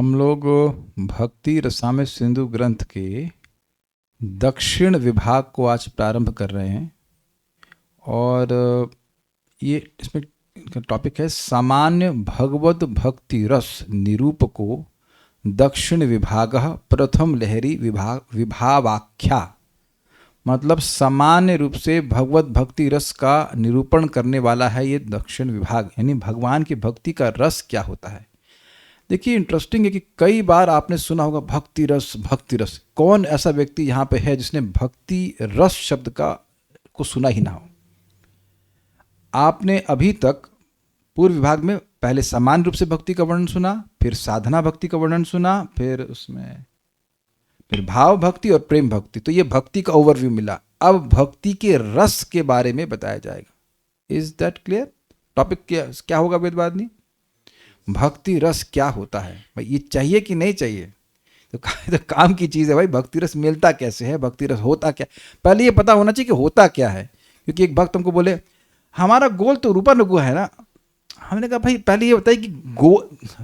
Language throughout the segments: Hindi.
हम लोग भक्ति रसामृत सिंधु ग्रंथ के दक्षिण विभाग को आज प्रारंभ कर रहे हैं और ये इसमें इनका टॉपिक है सामान्य भगवत भक्ति रस निरूपको दक्षिण विभाग प्रथम लहरी विभावाख्या। मतलब सामान्य रूप से भगवत भक्ति रस का निरूपण करने वाला है ये दक्षिण विभाग, यानी भगवान की भक्ति का रस क्या होता है। देखिए इंटरेस्टिंग है कि कई बार आपने सुना होगा भक्ति रस भक्ति रस। कौन ऐसा व्यक्ति यहाँ पे है जिसने भक्ति रस शब्द को सुना ही ना हो। आपने अभी तक पूर्व विभाग में पहले सामान्य रूप से भक्ति का वर्णन सुना, फिर साधना भक्ति का वर्णन सुना, फिर भाव भक्ति और प्रेम भक्ति। तो ये भक्ति का ओवरव्यू मिला। अब भक्ति के रस के बारे में बताया जाएगा। Is that clear? टॉपिक क्या होगा वेदवादिनी? भक्ति रस क्या होता है भाई, ये चाहिए कि नहीं चाहिए? तो काम की चीज़ है भाई। भक्ति रस मिलता कैसे है, भक्ति रस होता क्या? पहले ये पता होना चाहिए कि होता क्या है। क्योंकि एक भक्त हमको बोले हमारा गोल तो रूपानुगा है ना। हमने कहा भाई पहले ये बताइए कि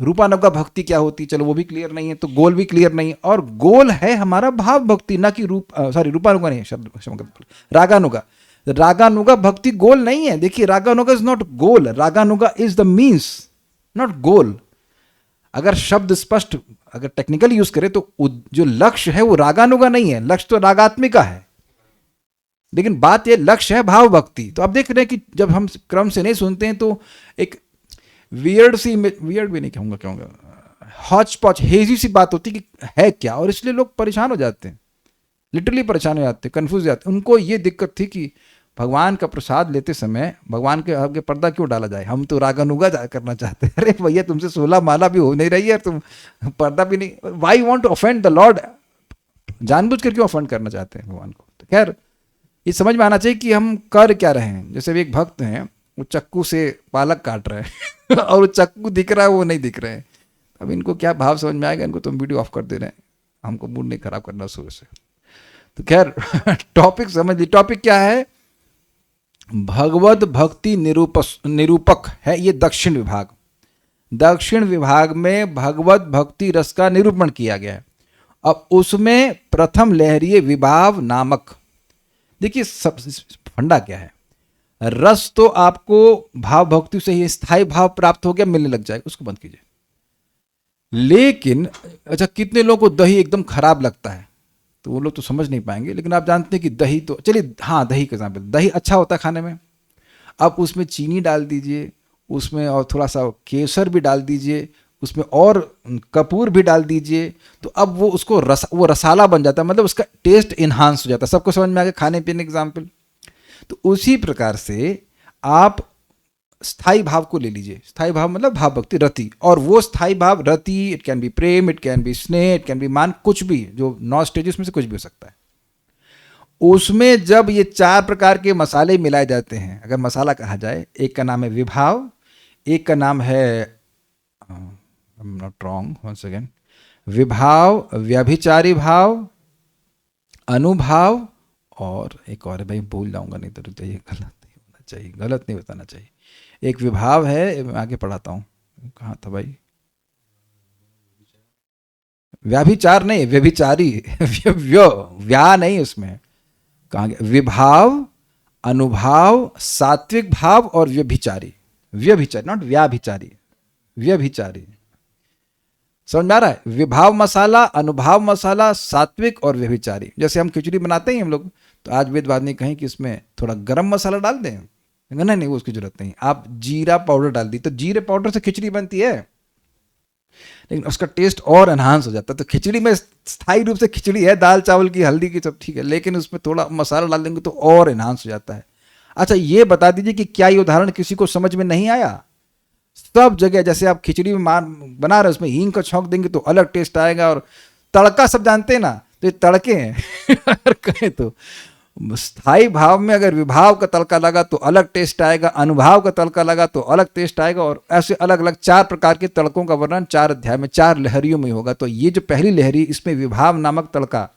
रूपानुगा भक्ति क्या होती। चलो वो भी क्लियर नहीं है तो गोल भी क्लियर नहीं है। और गोल है हमारा भाव भक्ति, ना कि रूपानुगा नहीं है, रागानुगा। रागानुगा भक्ति गोल नहीं है। देखिए raganuga is not goal, raganuga is the means not goal. अगर शब्द स्पष्ट अगर टेक्निकली यूज करें तो जो लक्ष्य है वो रागानुगा नहीं है, लक्ष्य तो रागात्मिका है। लेकिन बात ये लक्ष्य है भाव भक्ति। तो अब देख रहे हैं कि जब हम क्रम से नहीं सुनते हैं तो एक वियर्ड भी नहीं कहूंगा हॉच पॉच हेजी सी बात होती कि है क्या, और इसलिए लोग परेशान हो जाते हैं, लिटरली परेशान हो जाते हैं, कंफ्यूज हो जाते हैं। उनको ये दिक्कत थी कि भगवान का प्रसाद लेते समय भगवान के आगे पर्दा क्यों डाला जाए, हम तो रागानुगा करना चाहते हैं। अरे भैया तुमसे 16 माला भी हो नहीं रही है, तुम पर्दा भी नहीं। Why want to offend the lord? जानबूझ कर क्यों ऑफेंड करना चाहते हैं भगवान को? तो खैर ये समझ में आना चाहिए कि हम कर क्या रहे हैं। जैसे एक भक्त हैं वो चक्कू से पालक काट रहे हैं और वो चक्कू दिख रहा है वो नहीं दिख रहे हैं। अब इनको क्या भाव समझ में आएगा? इनको तुम वीडियो ऑफ कर दे रहे हैं, हमको मूड नहीं खराब करना शुरू से। तो खैर टॉपिक समझ ली। टॉपिक क्या है? भगवत भक्ति निरूपक है ये दक्षिण विभाग। दक्षिण विभाग में भगवत भक्ति रस का निरूपण किया गया है। अब उसमें प्रथम लहरीय विभाव नामक, देखिए सब फंडा क्या है। रस तो आपको भाव भक्ति से ही स्थायी भाव प्राप्त हो गया, मिलने लग जाएगा, उसको बंद कीजिए। लेकिन अच्छा कितने लोगों को दही एकदम खराब लगता है तो वो लोग तो समझ नहीं पाएंगे। लेकिन आप जानते हैं कि दही तो चलिए, हाँ दही का एग्जाम्पल, दही अच्छा होता है खाने में। आप उसमें चीनी डाल दीजिए, उसमें और थोड़ा सा केसर भी डाल दीजिए, उसमें और कपूर भी डाल दीजिए, तो अब वो उसको वो रसाला बन जाता है, मतलब उसका टेस्ट इन्हांस हो जाता है। सबको समझ में आ गया खाने पीने एग्जाम्पल। तो उसी प्रकार से आप स्थाई भाव को ले लीजिए। स्थाई भाव मतलब भाव भक्ति रति, और वो स्थाई भाव रति, इट कैन बी प्रेम, इट कैन बी स्नेह, इट कैन बी मान, कुछ भी, जो 9 स्टेजेस में से कुछ भी हो सकता है। उसमें जब ये 4 प्रकार के मसाले मिलाए जाते हैं, अगर मसाला कहा जाए, एक का नाम है विभाव, एक का नाम है नॉट रॉन्ग वंस अगेन, विभाव, व्यभिचारी भाव, अनुभाव, और एक और है भाई भूल जाऊंगा नहीं तो रुक जाइए, गलत नहीं होना चाहिए, गलत नहीं बताना चाहिए। एक विभाव है, मैं आगे पढ़ाता हूँ, कहाँ था भाई? व्याभिचार नहीं, व्यभिचारी व्या नहीं, उसमें कहाँ गया? विभाव, अनुभाव, सात्विक भाव और व्यभिचारी। व्यभिचारी नॉट व्याभिचारी, व्यभिचारी। समझ में आ रहा है? विभाव मसाला, अनुभाव मसाला, सात्विक और व्यभिचारी। जैसे हम खिचड़ी बनाते हैं हम लोग, तो आज वेदवादिनी कहें कि इसमें थोड़ा गरम मसाला डाल दें, नहीं वो उसकी जरूरत नहीं। आप जीरा पाउडर डाल दी तो जीरे पाउडर से खिचड़ी बनती है, लेकिन उसका टेस्ट और एनहांस हो जाता है। तो खिचड़ी में स्थायी रूप से खिचड़ी है, दाल चावल की, हल्दी की, सब ठीक है, लेकिन उसमें थोड़ा मसाला डाल देंगे तो और एनहांस हो जाता है। अच्छा ये बता दीजिए कि क्या ये उदाहरण किसी को समझ में नहीं आया? सब जगह जैसे आप खिचड़ी में बना रहे, उसमें हींग का छौंक देंगे तो अलग टेस्ट आएगा। और तड़का सब जानते हैं ना, तो ये तड़के हैं अगर कहें तो स्थाई भाव में अगर विभाव का तड़का लगा तो अलग टेस्ट आएगा, अनुभाव का तड़का लगा तो अलग टेस्ट आएगा, और ऐसे अलग अलग 4 प्रकार के तड़कों का वर्णन 4 अध्याय में 4 लहरियों में होगा। तो ये जो पहली लहरी, इसमें विभाव नामक तड़का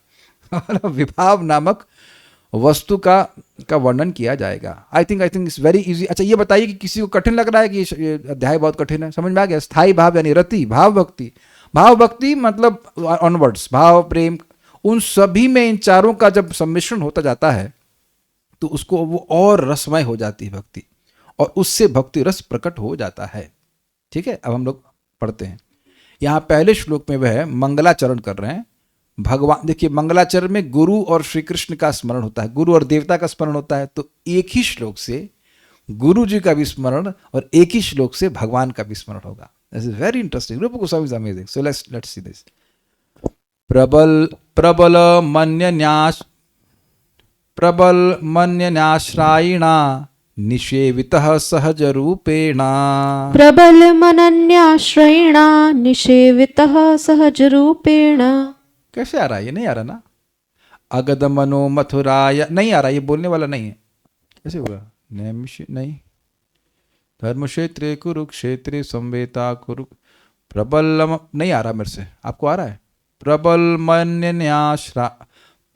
विभाव नामक वस्तु का वर्णन किया जाएगा। I think it's very easy. अच्छा ये बताइए कि किसी को कठिन लग रहा है कि ये अध्याय बहुत कठिन है? समझ में आ गया? स्थाई भाव यानी रति, भाव भक्ति, भाव भक्ति मतलब ऑनवर्ड्स, भाव प्रेम, उन सभी में इन चारों का जब सम्मिश्रण होता जाता है तो उसको वो और रसमय हो जाती है भक्ति, और उससे भक्ति रस प्रकट हो जाता है। ठीक है, अब हम लोग पढ़ते हैं। यहाँ पहले श्लोक में वह मंगलाचरण कर रहे हैं। भगवान, देखिए मंगलाचरण में गुरु और श्री कृष्ण का स्मरण होता है, गुरु और देवता का स्मरण होता है, तो एक ही श्लोक से गुरु जी का भी स्मरण और एक ही श्लोक से भगवान का भी स्मरण होगा। दिस इज वेरी इंटरेस्टिंग, रूप Goswami is amazing. So let's see this. प्रबल मन्यन्याश्रायिणा निषेवितः सहज रूपेण। प्रबल मनन्याश्रयिणा निषेवितः सहज रूपेण। कैसे आ रहा है? ये नहीं आ रहा ना। अगद मनो मथुराय, नहीं आ रहा, ये बोलने वाला नहीं है। कैसे हुआ? नहीं, धर्म क्षेत्रे कुरुक्षेत्रे संवेता कुरु, प्रबल, नहीं आ रहा मेरे से, आपको आ रहा है?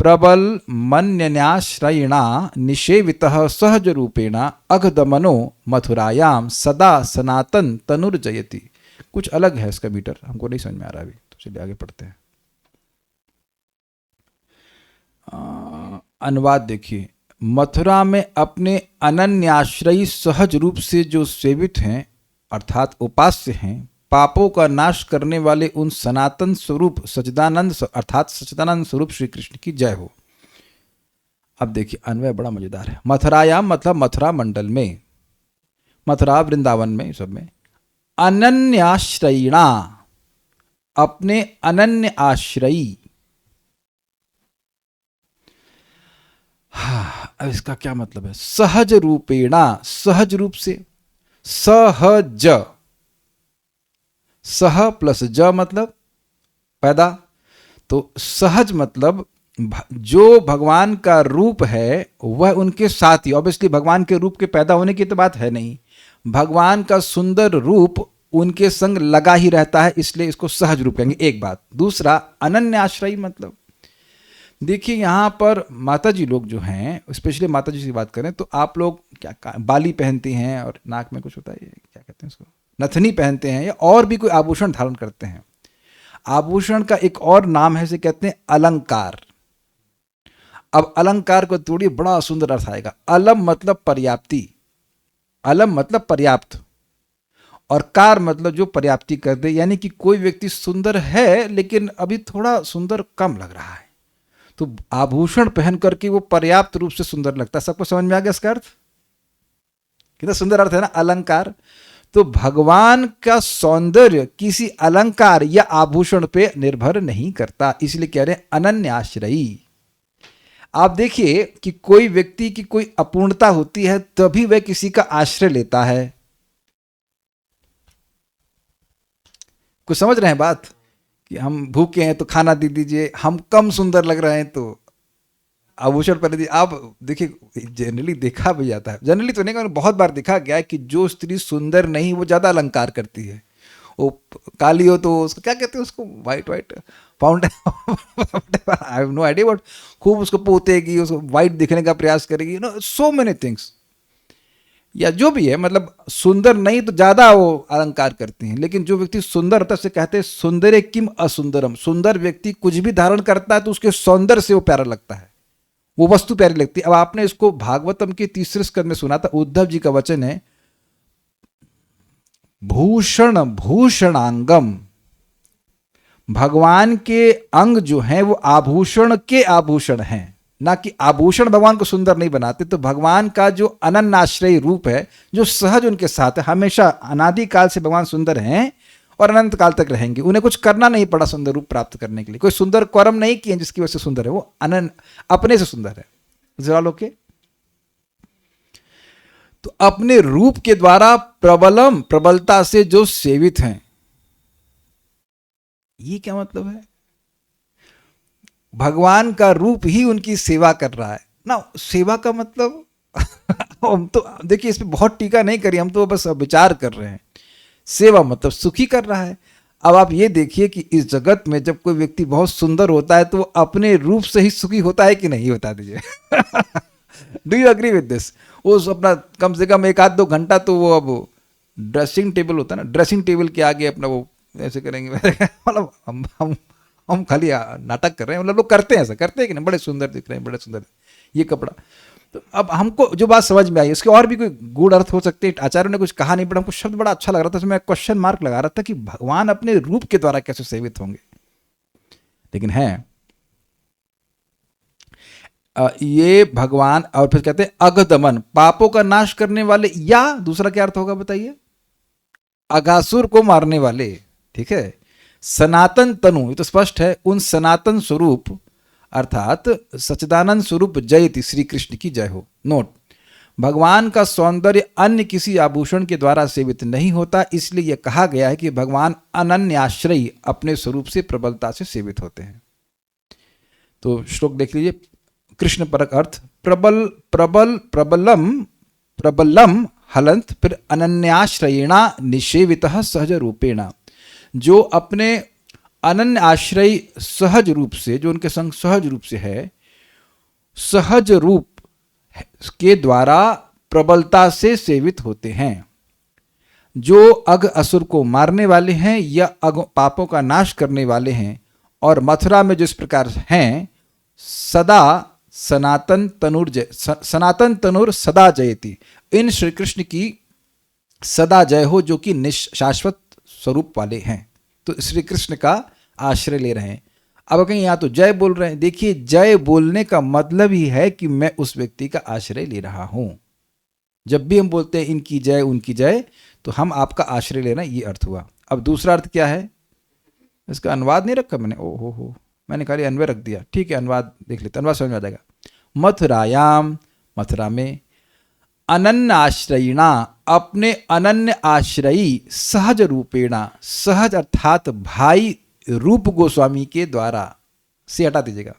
प्रबल मन्यन्याश्रयिणा निषेवितः सहज रूपेण अगदमनो मथुरायाम सदा सनातन तनुर्जयति। कुछ अलग है इसका मीटर, हमको नहीं समझ में आ रहा अभी, तो चलिए आगे पढ़ते हैं। अनुवाद देखिए। मथुरा में अपने अनन्याश्रयी सहज रूप से जो सेवित हैं अर्थात उपास्य हैं, पापों का नाश करने वाले उन सनातन स्वरूप सच्चिदानंद अर्थात सच्चिदानंद स्वरूप श्री कृष्ण की जय हो। अब देखिए अन्वय बड़ा मजेदार है। मथुरायाम मतलब मथुरा मंडल में, मथुरा वृंदावन में, सब में। अनन्याश्रयिणा, अपने अनन्य आश्रयी। अब इसका क्या मतलब है? सहज रूपेणा, सहज रूप से, सहज, सह प्लस ज मतलब पैदा, तो सहज मतलब जो भगवान का रूप है वह उनके साथ ही, ऑब्वियसली भगवान के रूप के पैदा होने की तो बात है नहीं, भगवान का सुंदर रूप उनके संग लगा ही रहता है, इसलिए इसको सहज रूप कहेंगे, एक बात। दूसरा अनन्य आश्रयी मतलब, देखिए यहाँ पर माता जी लोग जो हैं, स्पेशली माता जी की बात करें तो आप लोग क्या बाली पहनती हैं और नाक में कुछ होता है, क्या कहते हैं उसको, नथनी पहनते हैं, या और भी कोई आभूषण धारण करते हैं। आभूषण का एक और नाम है, इसे कहते हैं अलंकार। अब अलंकार को थोड़ी बड़ा सुंदर अर्थ आएगा। अलम मतलब पर्याप्ति, अलम मतलब पर्याप्त, और कार मतलब जो पर्याप्ति कर दे, यानी कि कोई व्यक्ति सुंदर है लेकिन अभी थोड़ा सुंदर कम लग रहा है, तो आभूषण पहन करके वो पर्याप्त रूप से सुंदर लगता है। सबको समझ में आ गया इसका अर्थ? कितना सुंदर अर्थ है ना, अलंकार। तो भगवान का सौंदर्य किसी अलंकार या आभूषण पे निर्भर नहीं करता, इसलिए कह रहे हैं अनन्य आश्रयी। आप देखिए कि कोई व्यक्ति की कोई अपूर्णता होती है तभी वह किसी का आश्रय लेता है। कुछ समझ रहे हैं बात? कि हम भूखे हैं तो खाना दे दीजिए, हम कम सुंदर लग रहे हैं तो आभूषण पहन दीजिए। आप देखिए जनरली देखा भी जाता है, जनरली तो नहीं, बहुत बार देखा गया है कि जो स्त्री सुंदर नहीं वो ज्यादा अलंकार करती है। वो काली हो तो उसको क्या कहते हैं, उसको white fountain, I have no idea, but खूब उसको पोतेगी, उसको वाइट दिखने का प्रयास करेगी, सो मेनी थिंग्स, या जो भी है, मतलब सुंदर नहीं तो ज्यादा वो अलंकार करती हैं। लेकिन जो व्यक्ति सुंदर होता है उसे कहते हैं सुंदरे किम असुंदरम। सुंदर व्यक्ति कुछ भी धारण करता है तो उसके सौंदर्य से वो प्यारा लगता है, वो वस्तु प्यारी लगती है। अब आपने इसको भागवतम के 3रे स्कंद में सुना था, उद्धव जी का वचन है, भूषण भूषणांगम, भगवान के अंग जो हैं वो आभूषण के आभूषण हैं, ना कि आभूषण भगवान को सुंदर नहीं बनाते। तो भगवान का जो अनन्याश्रयी रूप है, जो सहज उनके साथ है, हमेशा अनादि काल से भगवान सुंदर हैं और अनंत काल तक रहेंगे। उन्हें कुछ करना नहीं पड़ा सुंदर रूप प्राप्त करने के लिए, कोई सुंदर कर्म नहीं किए जिसकी वजह से सुंदर है, वो अपने से सुंदर है। जरा लोग के तो अपने रूप के द्वारा प्रबलम, प्रबलता से जो सेवित हैं, ये क्या मतलब है? भगवान का रूप ही उनकी सेवा कर रहा है ना। सेवा का मतलब हम तो देखिए इस पे बहुत टीका नहीं करी, हम तो बस विचार कर रहे हैं। सेवा मतलब सुखी कर रहा है। अब आप ये देखिए कि इस जगत में जब कोई व्यक्ति बहुत सुंदर होता है तो वो अपने रूप से ही सुखी होता है कि नहीं, बता दीजिए। Do you agree with this? वो अपना कम से कम 1-2 घंटा तो वो अब ड्रेसिंग टेबल होता है ना, ड्रेसिंग टेबल के आगे अपना वो ऐसे करेंगे मतलब हम खाली नाटक कर रहे हैं, मतलब लोग करते हैं ऐसा, करते हैं कि नहीं, बड़े सुंदर दिख रहे हैं, बड़े सुंदर ये कपड़ा। तो अब हमको जो बात समझ में आई, उसके और भी कोई गूढ़ अर्थ हो सकते हैं, आचार्यों ने कुछ कहा नहीं, बट हमको शब्द बड़ा अच्छा लग रहा था, उसमें क्वेश्चन मार्क लगा रहा था कि भगवान अपने रूप के द्वारा कैसे सेवित होंगे। लेकिन है ये भगवान, और फिर कहते हैं अगदमन, पापों का नाश करने वाले, या दूसरा क्या अर्थ होगा बताइए, अगासुर को मारने वाले। ठीक है, सनातन तनु, ये तो स्पष्ट है, उन सनातन स्वरूप अर्थात सच्चिदानंद स्वरूप जयति, श्री कृष्ण की जय हो। नोट, भगवान का सौंदर्य अन्य किसी आभूषण के द्वारा सेवित नहीं होता, इसलिए यह कहा गया है कि भगवान अनन्याश्रयी अपने स्वरूप से प्रबलता से सेवित होते हैं। तो श्लोक देख लीजिए, कृष्ण परक अर्थ, प्रबल प्रबल प्रबलम प्रबलम हलंत, फिर अनन्याश्रयेणा निषेवितः सहज रूपेणा, जो अपने अनन्य आश्रय सहज रूप से, जो उनके संग सहज रूप से है, सहज रूप के द्वारा प्रबलता से सेवित होते हैं, जो अग असुर को मारने वाले हैं या अग पापों का नाश करने वाले हैं, और मथुरा में जिस प्रकार हैं, सदा सनातन तनुर जय, सनातन तनुर सदा जयति, इन श्री कृष्ण की सदा जय हो, जो कि शाश्वत स्वरूप वाले हैं। तो श्री कृष्ण का आश्रय ले रहे हैं। अब कहीं यहाँ तो जय बोल रहे हैं, देखिए जय बोलने का मतलब ही है कि मैं उस व्यक्ति का आश्रय ले रहा हूं। जब भी हम बोलते हैं इनकी जय उनकी जय, तो हम आपका आश्रय लेना, ये अर्थ हुआ। अब दूसरा अर्थ क्या है, इसका अनुवाद नहीं रखा मैंने, ओ हो मैंने खाली अन्वय रख दिया। ठीक है, अनुवाद देख लेते, अनुवाद समझ में आ जाएगा। मथुरायाम, मथुरा में, अनन्य आश्रयिणा, अपने अनन्य आश्रयी, सहज रूपेणा, सहज अर्थात भाई रूप गोस्वामी के द्वारा, से हटा दीजिएगा,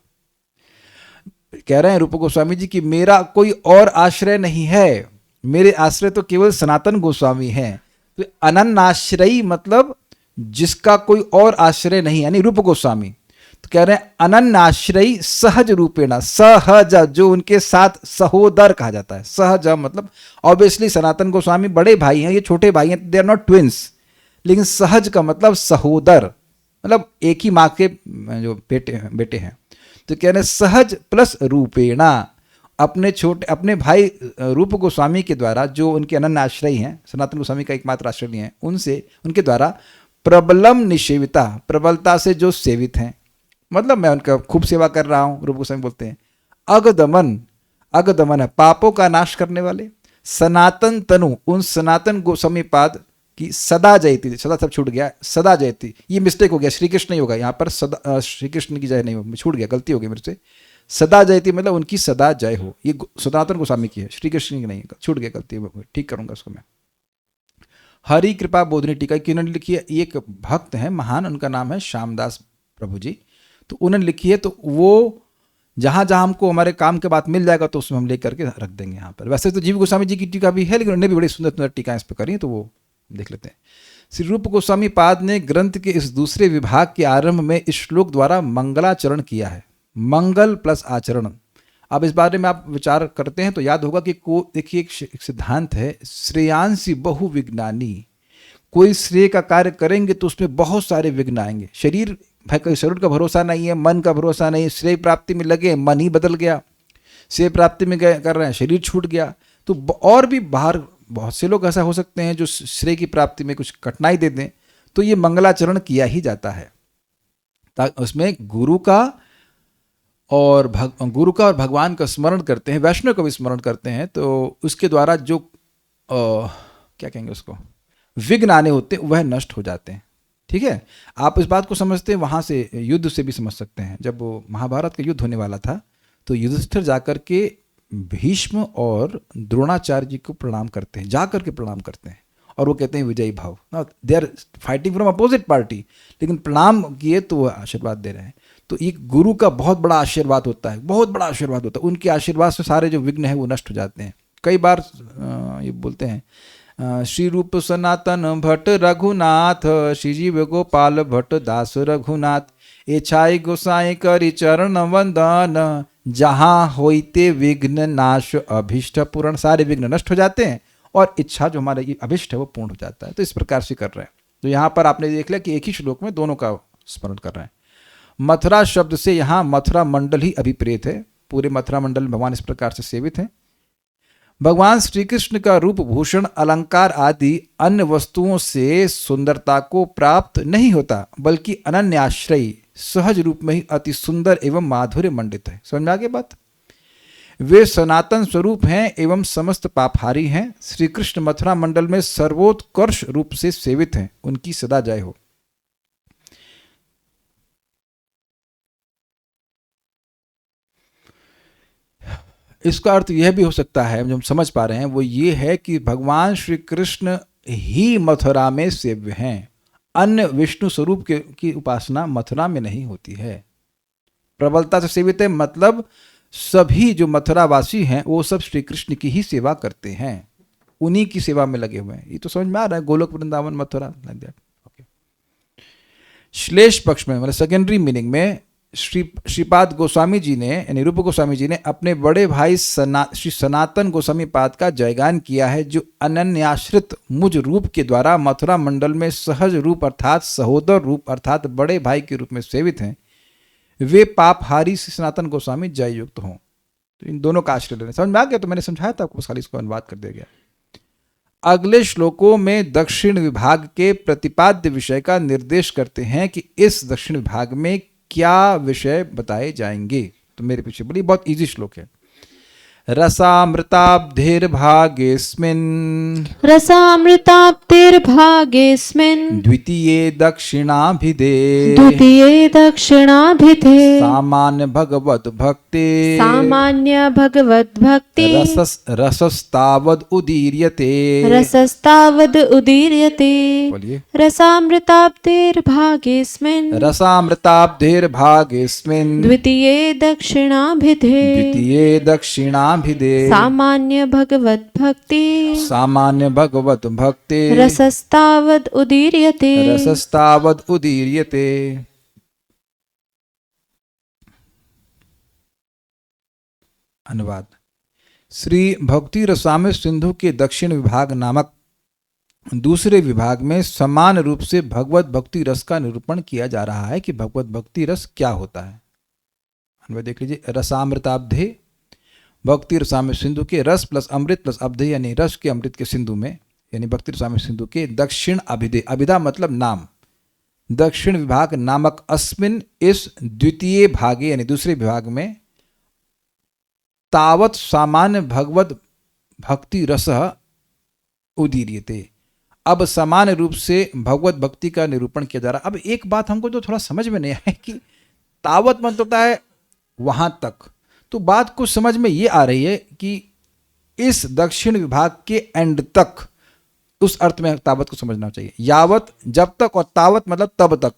कह रहे हैं रूप गोस्वामी जी कि मेरा कोई और आश्रय नहीं है, मेरे आश्रय तो केवल सनातन गोस्वामी हैं। तो अनन्याश्रयी मतलब जिसका कोई और आश्रय नहीं, यानी रूप गोस्वामी। तो कह रहे हैं अनन्याश्रयी सहज रूपेणा, सहज, जो उनके साथ सहोदर कहा जाता है। सहज मतलब ऑब्वियसली सनातन गोस्वामी बड़े भाई हैं, ये छोटे भाई हैं, दे आर नॉट ट्विंस, लेकिन सहज का मतलब सहोदर, मतलब एक ही माँ के जो बेटे हैं। तो कह रहे हैं सहज प्लस रूपेणा, अपने छोटे अपने भाई रूप गोस्वामी के द्वारा, जो उनके अनन्य आश्रयी हैं, सनातन गोस्वामी का एकमात्र आश्रय हैं, उनसे, उनके द्वारा प्रबलम निषेविता, प्रबलता से जो सेवित हैं, मतलब मैं उनका खूब सेवा कर रहा हूँ। रूप गोस्वामी बोलते हैं अगदमन, अगदमन है पापों का नाश करने वाले, सनातन तनु, उन सनातन गोस्वामी पाद की सदा जयती, सदा सब छूट गया, सदा जयती, ये मिस्टेक हो गया, श्री कृष्ण नहीं होगा यहाँ पर, सदा श्री कृष्ण की जय नहीं हो, छूट गया, गलती हो गई मेरे से। सदा जयती मतलब उनकी सदा जय हो, ये सनातन गोस्वामी की है, श्री कृष्ण की नहीं, छूट गया, गलती, ठीक करूंगा उसको मैं। हरि कृपा बोधनी टीका की उन्होंने लिखी है, एक भक्त हैं महान, उनका नाम है श्यामदास प्रभु जी, तो उन्होंने लिखी है, तो वो जहाँ जहाँ हमको हमारे काम के बात मिल जाएगा तो उसमें हम लेकर के रख देंगे यहाँ पर। वैसे तो जीव गोस्वामी जी की टीका भी है, लेकिन उन्होंने भी बड़ी सुंदर सुंदर टीका इस पर करी, तो वो देख लेते हैं। श्री रूप गोस्वामी पाद ने ग्रंथ के इस दूसरे विभाग के आरंभ में इस श्लोक द्वारा मंगलाचरण किया है, मंगल प्लस आचरण। अब इस बारे में आप विचार करते हैं तो याद होगा कि देखिए एक सिद्धांत है, श्रेयांसी बहु विज्ञानी, कोई श्रेय का कार्य करेंगे तो उसमें बहुत सारे विघ्न आएंगे। शरीर भाई, कोई शरीर का भरोसा नहीं है, मन का भरोसा नहीं, श्रेय प्राप्ति में लगे मन ही बदल गया, श्रेय प्राप्ति में गए कर रहे हैं शरीर छूट गया, तो और भी बाहर बहुत से लोग ऐसा हो सकते हैं जो श्रेय की प्राप्ति में कुछ कठिनाई दे दें, तो ये मंगलाचरण किया ही जाता है। उसमें गुरु का और भगवान का स्मरण करते हैं, वैष्णव का भी स्मरण करते हैं, तो उसके द्वारा जो क्या कहेंगे उसको, विघ्न आने होते हैं वह नष्ट हो जाते हैं। ठीक है, आप इस बात को समझते हैं, वहाँ से युद्ध से भी समझ सकते हैं। जब वो महाभारत का युद्ध होने वाला था तो युधिष्ठिर जाकर के भीष्म और द्रोणाचार्य जी को प्रणाम करते हैं, जाकर के प्रणाम करते हैं, और वो कहते हैं विजयी भाव, they are fighting from opposite party, लेकिन प्रणाम किए तो वो आशीर्वाद दे रहे हैं। तो एक गुरु का बहुत बड़ा आशीर्वाद होता है, बहुत बड़ा आशीर्वाद होता है, उनके आशीर्वाद से सारे जो विघ्न हैं वो नष्ट हो जाते हैं। कई बार ये बोलते हैं श्री रूप सनातन भट्ट रघुनाथ, श्री जीव गोपाल भट्ट दास रघुनाथ, एछाई गोसाई करी चरण वंदन, जहाँ होते विघ्न नाश अभिष्ट पूर्ण, सारे विघ्न नष्ट हो जाते हैं और इच्छा जो हमारे अभिष्ट है वो पूर्ण हो जाता है। तो इस प्रकार से कर रहे हैं। तो यहाँ पर आपने देख लिया कि एक ही श्लोक में दोनों का स्मरण कर रहे हैं। मथुरा शब्द से यहाँ मथुरा मंडल ही अभिप्रेत है। पूरे मथुरा मंडल में भगवान इस प्रकार से सेवित हैं। भगवान श्री कृष्ण का रूप, भूषण, अलंकार आदि अन्य वस्तुओं से सुंदरता को प्राप्त नहीं होता, बल्कि अनन्याश्रयी सहज रूप में ही अति सुंदर एवं माधुर्य मंडित है। समझ में आ गई बात? वे सनातन स्वरूप हैं एवं समस्त पापहारी हैं। श्री कृष्ण मथुरा मंडल में सर्वोत्कर्ष रूप से सेवित हैं। उनकी सदा जय हो। इसका अर्थ यह भी हो सकता है, जो हम समझ पा रहे हैं वो ये है कि भगवान श्री कृष्ण ही मथुरा में सेव्य हैं। अन्य विष्णु स्वरूप की उपासना मथुरा में नहीं होती है। प्रबलता से सेवित है मतलब सभी जो मथुरावासी हैं वो सब श्री कृष्ण की ही सेवा करते हैं, उन्हीं की सेवा में लगे हुए हैं। ये तो समझ में आ रहा है, Golok Vrindavan Mathura like that. Okay. श्लेष पक्ष में मतलब सेकेंडरी मीनिंग में श्रीपाद गोस्वामी जी ने यानी रूप गोस्वामी जी ने अपने बड़े भाई श्री सनातन गोस्वामी पाद का जयगान किया है, जो अनन्याश्रित मुझ रूप के द्वारा मथुरा मंडल में सहज रूप अर्थात सहोदर रूप अर्थात बड़े भाई के रूप में सेवित हैं। वे पापहारी श्री सनातन गोस्वामी जय युक्त हों। तो इन दोनों का आश्रय लेना समझ में आ गया? तो मैंने समझाया था आपको, खाली इसको अनुवाद कर दिया गया। अगले श्लोकों में दक्षिण विभाग के प्रतिपाद्य विषय का निर्देश करते हैं कि इस दक्षिण विभाग में क्या विषय बताए जाएंगे। तो मेरे पीछे बोलिए, बहुत इजी श्लोक है। रसामृताब्धिर्भागेऽस्मिन् रसामृताब्धिर्भागेऽस्मिन् द्वितीये दक्षिणाभिधे द्वितीये दक्षिणाभिधे सामान्य भगवत भक्ति सामान्य भगवत भक्ति रसस्तावद उदीर्यते रसस्तावद उदीर्यते। बोलिए। रसामृताब्धिर्भागेऽस्मिन् रसामृताब्धिर्भागेऽस्मिन् द्वितीये दक्षिणाभिधे द्वितीये दक्षिणाभिधे सामान्य भगवत भक्ति सामान्य भगवत भक्ति रसस्तावद उदीर्यते रसस्तावद उदीर्यते। अनुवाद। श्री भक्ति रसामृत सिंधु के दक्षिण विभाग नामक दूसरे विभाग में समान रूप से भगवत भक्ति रस का निरूपण किया जा रहा है कि भगवत भक्ति रस क्या होता है। अनुवाद देख लीजिए। रसामृताब्धे भक्ति रसामृत सिंधु के रस प्लस अमृत प्लस अब्धे यानी रस के अमृत के सिंधु में यानी भक्ति रसामृत सिंधु के दक्षिण अभिधे, अभिधा मतलब नाम, दक्षिण विभाग नामक अस्मिन इस द्वितीय भागे यानी दूसरे विभाग में तावत सामान्य भगवत भक्ति रस उदीर्यते। अब सामान्य रूप से भगवत भक्ति का निरूपण किया जा रहा है। अब एक बात हमको जो थोड़ा समझ में नहीं आया कि तावत मतलब होता है वहां तक, तो बात कुछ समझ में ये आ रही है कि इस दक्षिण विभाग के एंड तक, उस अर्थ में तावत को समझना चाहिए। यावत जब तक और तावत मतलब तब तक।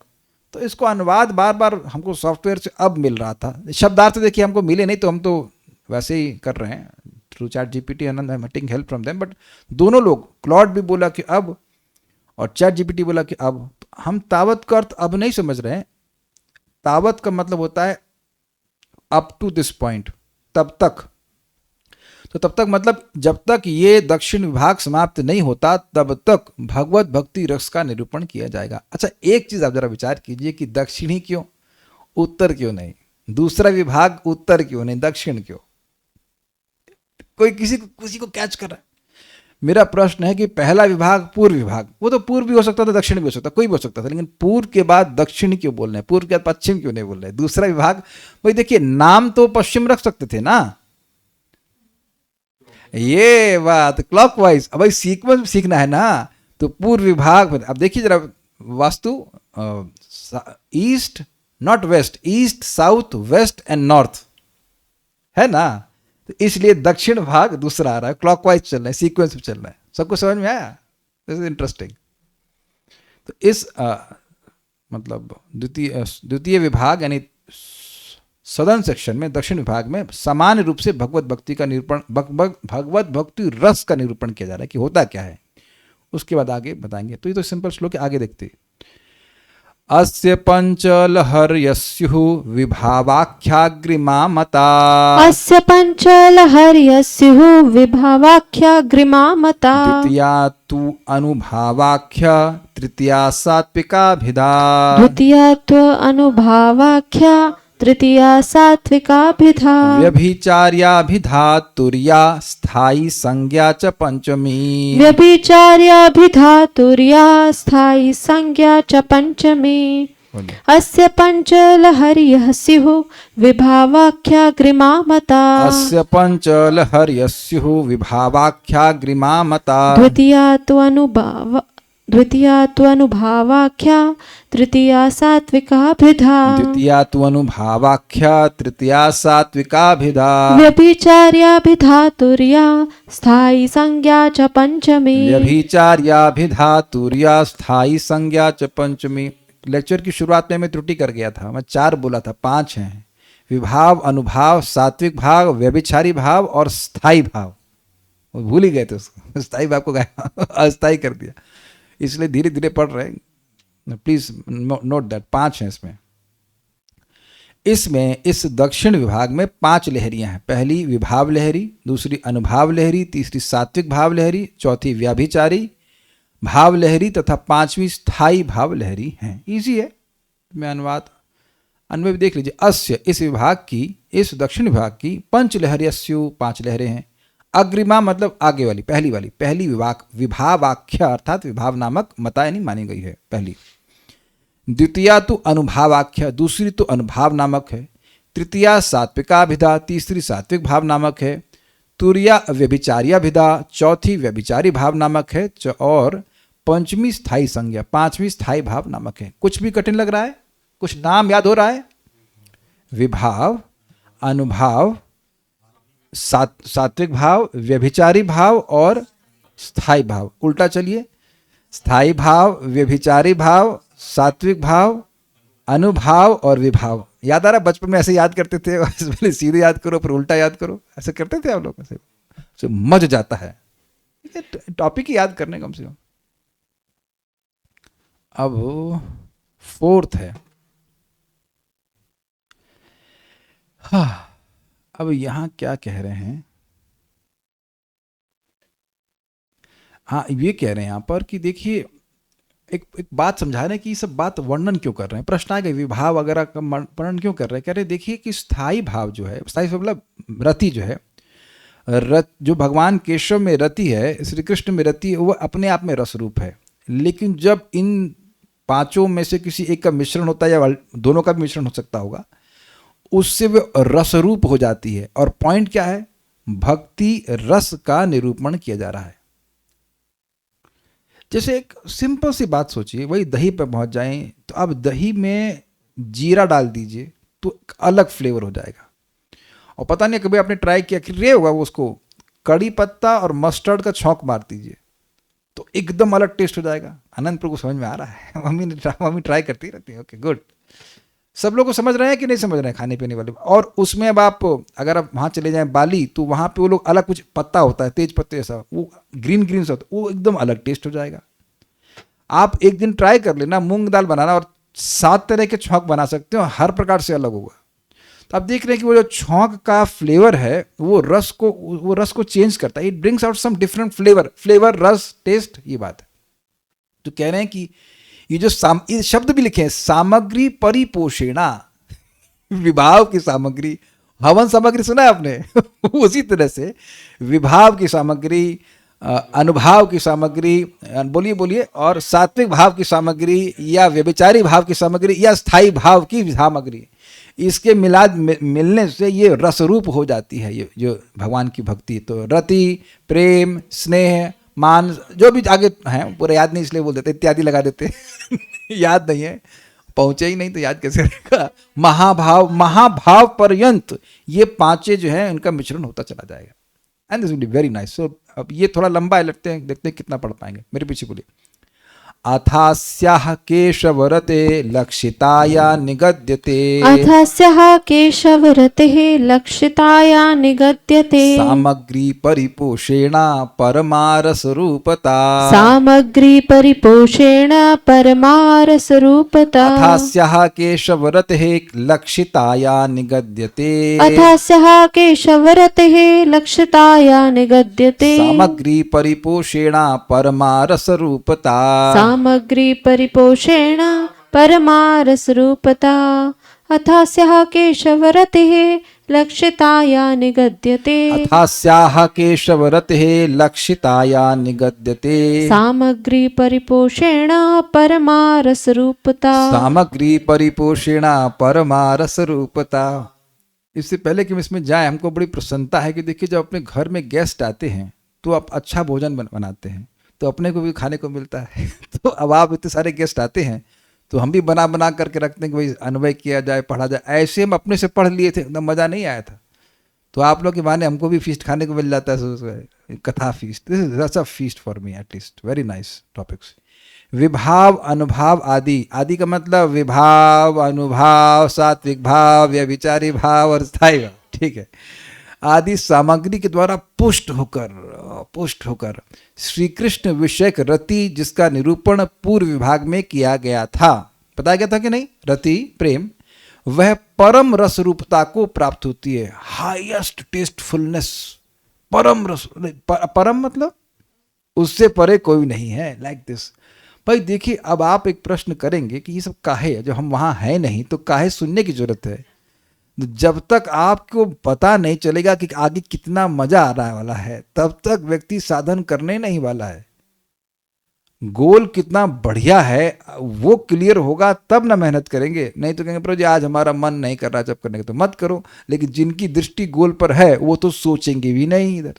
तो इसको अनुवाद बार बार हमको सॉफ्टवेयर से अब मिल रहा था, शब्दार्थ देखिए हमको मिले नहीं, तो हम तो वैसे ही कर रहे हैं through chat GPT and I am taking help from them. But दोनों लोग, क्लॉड भी बोला कि अब और चैट जीपीटी बोला कि अब, हम तावत का अर्थ अब नहीं समझ रहे हैं। तावत का मतलब होता है अप टू दिस पॉइंट, तब तक। तो तब तक मतलब जब तक ये दक्षिण विभाग समाप्त नहीं होता तब तक भगवत भक्ति रस का निरूपण किया जाएगा। अच्छा, एक चीज आप जरा विचार कीजिए कि दक्षिणी क्यों, उत्तर क्यों नहीं? दूसरा विभाग उत्तर क्यों नहीं, दक्षिण क्यों? कोई किसी को कैच कर रहा है? मेरा प्रश्न है कि पहला विभाग पूर्व विभाग, वो तो पूर्व भी हो सकता था, दक्षिण भी हो सकता, कोई भी हो सकता था, लेकिन पूर्व के बाद दक्षिण क्यों बोल रहे हैं, पूर्व के बाद पश्चिम क्यों नहीं बोल रहे हैं? दूसरा विभाग, भाई देखिए नाम तो पश्चिम रख सकते थे ना, ये बात क्लॉकवाइज। अब भाई सीक्वेंस सीखना है ना, तो पूर्व विभाग। अब देखिए जरा वास्तु, east not west, east south west and north है ना, तो इसलिए दक्षिण भाग दूसरा आ रहा है, क्लॉकवाइज चल रहा है, सीक्वेंस में चल रहा है। सबको समझ में आया? This is interesting. तो इस मतलब द्वितीय विभाग यानी सदर्न सेक्शन में, दक्षिण विभाग में सामान्य रूप से भगवत भक्ति का निरूपण, भगवत भक्ति रस का निरूपण किया जा रहा है कि होता क्या है, उसके बाद आगे बताएंगे। तो ये तो सिंपल श्लोक है, आगे देखते। अस्य पंचलहर्यस्युः विभावाख्याग्रिमा मता। अस्य पञ्चलहर्यस्युः विभावाख्याग्रिमा मता। द्वितीया तु अनुभावाख्या तृतीया सात्विकाभिधा। द्वितीया तु अनुभावाख्या तृतीया सात्विकाभिधा। व्यभिचार्याभिधा तुर्या स्थायी संज्ञा च पंचमी। व्यभिचार्याभिधा तुर्या स्थायी संज्ञा च पंचमी। अस्य पञ्चलहर्यः स्युः विभावाख्याग्रिमा मता। अस्य पंचलहर्यस्युः विभावाख्याग्रिमा मता। द्वितीया तु अनुभावाख्या तृतीया सात्विकाभिधा। द्वितीया तु अनुभावाख्या तृतीया सात्विकाभिधा। व्यभिचार्याभिधा तुर्या स्थायी संज्ञा च पंचमी। व्यभिचार्याभिधा तुर्या स्थायी संज्ञा च पंचमी। लेक्चर की शुरुआत में मैं त्रुटि कर गया था, मैं 4 बोला था, 5 हैं। विभाव, अनुभाव, सात्विक भाव, व्यभिचारी भाव और स्थायी भाव। वो भूल ही गए थे उसको, स्थायी भाव को अस्थायी कर दिया, इसलिए धीरे धीरे पढ़ रहे हैं। प्लीज नोट दैट 5 हैं इसमें। इस दक्षिण विभाग में 5 लहरियां हैं। पहली विभाव लहरी, दूसरी अनुभाव लहरी, तीसरी सात्विक भाव लहरी, चौथी व्याभिचारी भाव लहरी तथा 5वीं स्थायी भाव लहरी हैं। इजी है, मैं अन्वय भी देख लीजिए। अस्य इस विभाग की, इस दक्षिण विभाग की, पंच लहर्यस्यु 5 लहरें हैं। अग्रिमा मतलब आगे वाली, पहली विभावाख्या अर्थात विभाव नामक मता यानी मानी गई है पहली। द्वितीया तो अनुभावाख्या, दूसरी तो अनुभाव नामक है। तृतीया सात्विकाभिधा, तीसरी सात्विक भाव नामक है। तुर्या व्यभिचार्याभिधा, चौथी व्यभिचारी भाव नामक है। और 5वीं स्थायी संज्ञा, 5वीं स्थायी भाव नामक है। कुछ भी कठिन लग रहा है? कुछ नाम याद हो रहा है? विभाव, अनुभाव, सात्विक भाव, व्यभिचारी भाव और स्थायी भाव। उल्टा चलिए, स्थायी भाव, व्यभिचारी भाव, सात्विक भाव, अनुभाव और विभाव। याद आ रहा? बचपन में ऐसे याद करते थे, पहले सीधे याद करो फिर उल्टा याद करो, ऐसे करते थे आप लोग। ऐसे मज जाता है टॉपिक ही याद करने कम से कम। अब 4th है। हाँ, अब यहां क्या कह रहे हैं? हाँ, ये कह रहे हैं यहां पर कि देखिए एक बात समझा रहे हैं कि ये सब बात वर्णन क्यों कर रहे हैं। प्रश्न आ गया, विभाव वगैरह का वर्णन क्यों कर रहे हैं? कह रहे हैं देखिए कि स्थायी भाव जो है, स्थायी मतलब रति जो है, जो भगवान केशव में रति है, श्री कृष्ण में रति है, वो अपने आप में रस रूप है। लेकिन जब इन 5 में से किसी एक का मिश्रण होता है या दोनों का भी मिश्रण हो सकता होगा, उससे वो रसरूप हो जाती है। और पॉइंट क्या है? भक्ति रस का निरूपण किया जा रहा है। जैसे एक सिंपल सी बात सोचिए, वही दही पे पहुंच जाएं तो अब दही में जीरा डाल दीजिए तो अलग फ्लेवर हो जाएगा। और पता नहीं कभी आपने ट्राई किया कि रे होगा वो, उसको कड़ी पत्ता और मस्टर्ड का छौंक मार दीजिए तो एकदम अलग टेस्ट हो जाएगा। अनंतपुर को समझ में आ रहा है? मम्मी ट्राई करती रहती है। Okay good. सब लोग को समझ रहे हैं कि नहीं समझ रहे हैं खाने पीने वाले? और उसमें अब आप अगर आप वहाँ चले जाएं बाली, तो वहाँ पे वो लोग अलग कुछ पत्ता होता है, तेज पत्ते ऐसा, वो ग्रीन सा होता है, वो एकदम अलग टेस्ट हो जाएगा। आप एक दिन ट्राई कर लेना मूंग दाल बनाना और 7 तरह के छौंक बना सकते हो, हर प्रकार से अलग होगा। तो आप देख रहे हैं कि वो जो छौंक का फ्लेवर है वो रस को चेंज करता है। It brings out some different flavour, रस, टेस्ट, ये बात है। तो कह रहे हैं कि ये जो ये शब्द भी लिखे हैं, सामग्री परिपोषेणा, विभाव की सामग्री, हवन सामग्री सुना है आपने? उसी तरह से विभाव की सामग्री, अनुभाव की सामग्री, बोलिए, और सात्विक भाव की सामग्री या व्यभिचारी भाव की सामग्री या स्थायी भाव की सामग्री, इसके मिलने से ये रसरूप हो जाती है ये जो भगवान की भक्ति। तो रति, प्रेम, स्नेह, मान, जो भी आगे हैं पूरा याद नहीं इसलिए बोल देते, इत्यादि लगा देते याद नहीं है, पहुंचे ही नहीं तो याद कैसे रहेगा। महाभाव पर्यंत ये 5 जो है इनका मिश्रण होता चला जाएगा। And this will be very nice. So अब ये थोड़ा लंबा है, देखते हैं कितना पढ़ पाएंगे। मेरे पीछे बोलिए। अथास्याः केशवरते लक्षिताया निगद्यते अथस्यः केशवरतेः लक्षिताया निगद्यते सामग्री परिपोषेण परमारसरूपता सामग्री परिपोषेण परमारसरूपता अथास्याः केशवरतेः लक्षिताया निगद्यते अथस्यः केशवरतेः लक्षिताया निगद्यते सामग्री परिपोषेण परमारसरूपता सामग्री परिपोषेण परमारसरूपता अथस्यः केशवरतेः लक्षिताया निगद्यते अथास्याः केशवरतेः लक्षिताया निगद्यते सामग्री परिपोषेण परमारसरूपता सामग्री परिपोषेण परमारसरूपता। इससे पहले कि हम इसमें जाए, हमको बड़ी प्रसन्नता है कि देखिए जब अपने घर में गेस्ट आते हैं तो आप अच्छा भोजन बनाते हैं तो अपने को भी खाने को मिलता है तो अब आप इतने सारे गेस्ट आते हैं तो हम भी बना बना करके रखते हैं कि भाई अनुभव किया जाए, पढ़ा जाए। ऐसे हम अपने से पढ़ लिए थे, एकदम मज़ा नहीं आया था, तो आप लोग के बहाने हमको भी फीस्ट खाने को मिल जाता है। कथा feast, this is a feast for me at least. Very nice topics. विभाव अनुभाव आदि, आदि का मतलब विभाव, अनुभाव, सात्विक भाव या विचारी भाव और स्थायी भाव, ठीक है, आदि सामग्री के द्वारा पुष्ट होकर श्री कृष्ण विषयक रति, जिसका निरूपण पूर्व विभाग में किया गया था, बताया गया था कि नहीं, रति प्रेम, वह परम रस रूपता को प्राप्त होती है। हाईएस्ट टेस्टफुलनेस, परम रस, परम मतलब उससे परे कोई नहीं है, लाइक दिस। भाई देखिए, अब आप एक प्रश्न करेंगे कि ये सब काहे, जब हम वहां है नहीं तो काहे सुनने की जरूरत है। जब तक आपको पता नहीं चलेगा कि आगे कितना मजा आ रहा वाला है, तब तक व्यक्ति साधन करने नहीं वाला है। गोल कितना बढ़िया है वो क्लियर होगा तब ना मेहनत करेंगे, नहीं तो कहेंगे प्रभु जी आज हमारा मन नहीं कर रहा जब करने का, तो मत करो। लेकिन जिनकी दृष्टि गोल पर है वो तो सोचेंगे भी नहीं इधर।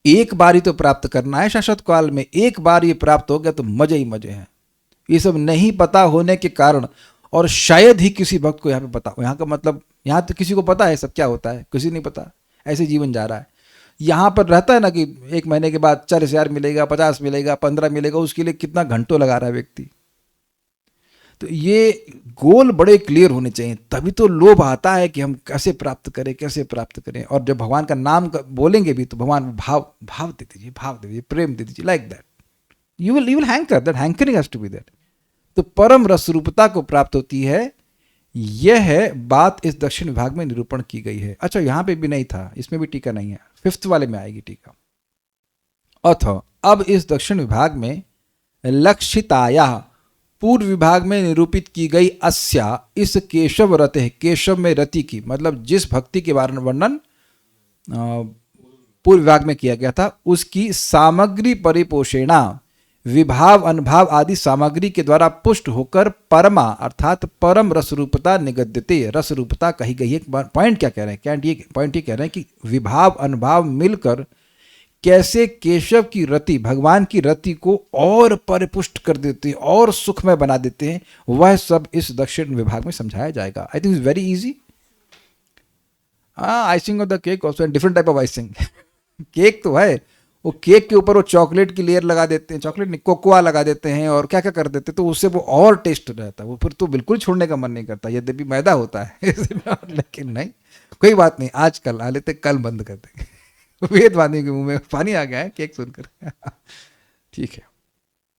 एक बार ही तो प्राप्त करना है शाश्वत काल में, एक बार ये प्राप्त हो गया तो मजे ही मजे हैं। ये सब नहीं पता होने के कारण, और शायद ही किसी भक्त को यहाँ पे पता हो, यहाँ का मतलब यहाँ तो किसी को पता है सब क्या होता है, किसी नहीं पता, ऐसे जीवन जा रहा है। यहाँ पर रहता है ना कि एक महीने के बाद 40,000 मिलेगा, 50 मिलेगा, 15 मिलेगा, उसके लिए कितना घंटों लगा रहा है व्यक्ति। तो ये गोल बड़े क्लियर होने चाहिए, तभी तो लोभ आता है कि हम कैसे प्राप्त करें। और जब भगवान का नाम बोलेंगे भी तो भगवान भाव दे दीजिए, प्रेम दे दीजिए, like that you will hanker, that hankering has to be there. तो परम रस रूपता को प्राप्त होती है, यह है बात इस दक्षिण विभाग में निरूपण की गई है। अच्छा, यहां पे भी नहीं था, इसमें भी टीका नहीं है, 5th वाले में आएगी टीका। अथ अब इस दक्षिण विभाग में लक्षिताया, पूर्व विभाग में निरूपित की गई अस्या, इस केशव रते, केशव में रति की, मतलब जिस भक्ति के बारे में वर्णन पूर्व विभाग में किया गया था, उसकी सामग्री परिपोषेणा, विभाव अनुभाव आदि सामग्री के द्वारा पुष्ट होकर परमा अर्थात परम रसरूपता निगद्यते, रसरूपता कही गई है। पॉइंट क्या कह रहे हैं, पॉइंट ये कह रहे हैं कि विभाव अनुभाव मिलकर कैसे केशव की रति, भगवान की रति को और परिपुष्ट कर देते हैं और सुखमय बना देते हैं, वह सब इस दक्षिण विभाग में समझाया जाएगा। I think it's very easy. Icing of the cake also, different type of icing. Cake तो है, वो केक के ऊपर वो चॉकलेट की लेयर लगा देते हैं, चॉकलेट नहीं कोकोआ लगा देते हैं और क्या क्या कर देते हैं, तो उससे वो और टेस्ट रहता है, वो फिर तो बिल्कुल छोड़ने का मन नहीं करता, यद्यपि मैदा होता है लेकिन नहीं, कोई बात नहीं, आज कल आ लेते, कल बंद कर देंगे। वेदवादी के मुंह में पानी आ गया है केक सुनकर। ठीक है,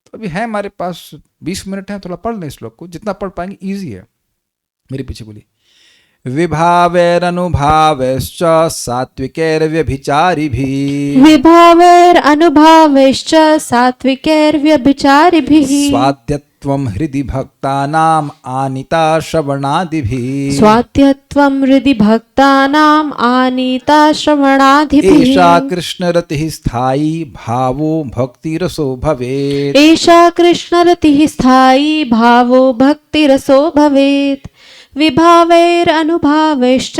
तो अभी है हमारे पास 20 मिनट है, थोड़ा पढ़ लें श्लोक को, जितना पढ़ पाएंगे ईजी है। मेरे पीछे बोलिए। विभावैरनुभावैश्च सात्विकैर्व्यभिचारिभिः, विभावैरनुभावैश्च सात्विकैर्व्यभिचारिभिः, स्वाद्यत्वं हृदि भक्तानाम् आनीता श्रवणादिभिः, स्वाद्यत्वं हृदि भक्तानाम् आनीता श्रवणादिभिः, एषा कृष्णरतिः स्थायी भावो भक्तिरसो भवेत्, एषा कृष्णरतिः स्थायी भावो भक्तिरसो भवेत्। विभावैरनुभावैश्च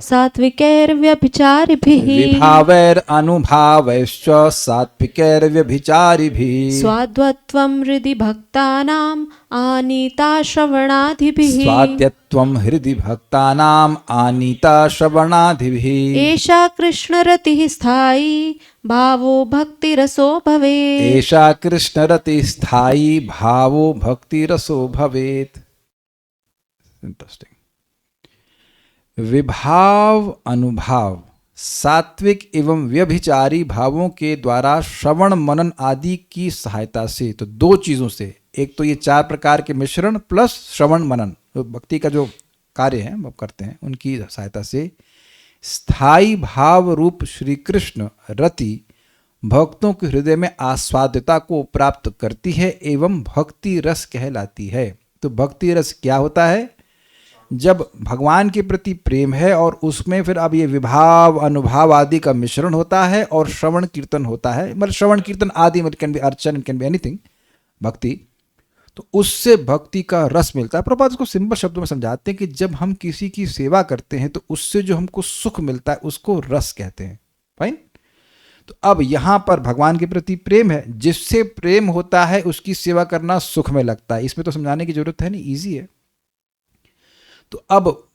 सात्विकैर्व्यभिचारिभिः, विभावैरनुभावैश्च सात्विकैर्व्यभिचारिभिः, स्वाद्वत्वं हृदि भक्तानाम् आनीता श्रवणादिभिः, स्वाद्यत्वं हृदि भक्तानाम् आनीता श्रवणादिभिः, एषा कृष्णरतिः स्थायी भावो भक्तिरसो भवेत्। एषा कृष्णरति स्थायी भावो भक्ति रसो भवेत। इंटरेस्टिंग। विभाव अनुभाव सात्विक एवं व्यभिचारी भावों के द्वारा श्रवण मनन आदि की सहायता से, तो दो चीजों से, एक तो ये 4 प्रकार के मिश्रण प्लस श्रवण मनन, तो भक्ति का जो कार्य है वो करते हैं, उनकी सहायता से स्थायी भाव रूप श्री कृष्ण रति भक्तों के हृदय में आस्वाद्यता को प्राप्त करती है एवं भक्ति रस कहलाती है। तो भक्ति रस क्या होता है? जब भगवान के प्रति प्रेम है और उसमें फिर अब ये विभाव अनुभाव आदि का मिश्रण होता है और श्रवण कीर्तन होता है, मतलब श्रवण कीर्तन आदि, मतलब कैन बी अर्चन, कैन बी एनीथिंग, भक्ति, तो उससे भक्ति का रस मिलता है। प्रभुपाद इसको सिंपल शब्दों में समझाते हैं कि जब हम किसी की सेवा करते हैं तो उससे जो हमको सुख मिलता है उसको रस कहते हैं। फाइन। तो अब यहाँ पर भगवान के प्रति प्रेम है, जिससे प्रेम होता है उसकी सेवा करना सुख में लगता है, इसमें तो समझाने की जरूरत है नहीं, ईजी है। तो अब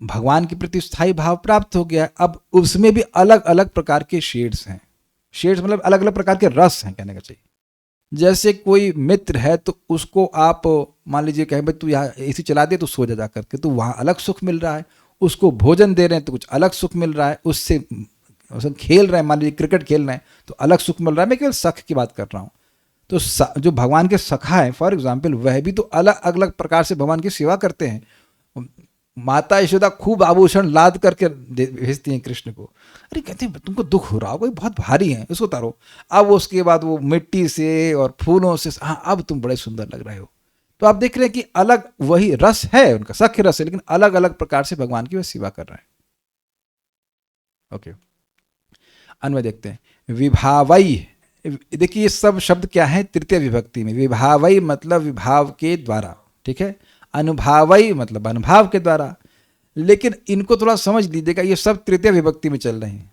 भगवान के प्रति स्थायी भाव प्राप्त हो गया, अब उसमें भी अलग अलग प्रकार के शेड्स हैं। शेड्स मतलब अलग अलग प्रकार के रस हैं कहने का चाहिए। जैसे कोई मित्र है तो उसको आप मान लीजिए कहें भाई तू यहाँ एसी चला दे तो सो जा करके, तो वहाँ अलग सुख मिल रहा है। उसको भोजन दे रहे हैं तो कुछ अलग सुख मिल रहा है। उससे खेल रहे हैं, मान लीजिए क्रिकेट खेल रहे हैं तो अलग सुख मिल रहा है। मैं केवल सख की बात कर रहा हूँ। तो जो भगवान के सखा हैं फॉर एग्जाम्पल, वह भी तो अलग अलग प्रकार से भगवान की सेवा करते हैं। माता यशोदा खूब आभूषण लाद करके भेजती हैं कृष्ण को। अरे कहते हैं तुमको दुख हो रहा होगा, बहुत भारी है, इसको उतारो। अब उसके बाद वो मिट्टी से और फूलों से, हाँ अब तुम बड़े सुंदर लग रहे हो। तो आप देख रहे हैं कि अलग वही रस है, उनका सख्य रस है, लेकिन अलग अलग प्रकार से भगवान की वह सेवा कर रहे हैं। ओके, अन्वय देखते हैं। विभावई, देखिए ये सब शब्द क्या है? तृतीय विभक्ति में। विभावई मतलब विभाव के द्वारा, ठीक है। अनुभावई मतलब अनुभाव के द्वारा। लेकिन इनको थोड़ा समझ लीजिएगा, ये सब तृतीय विभक्ति में चल रहे हैं।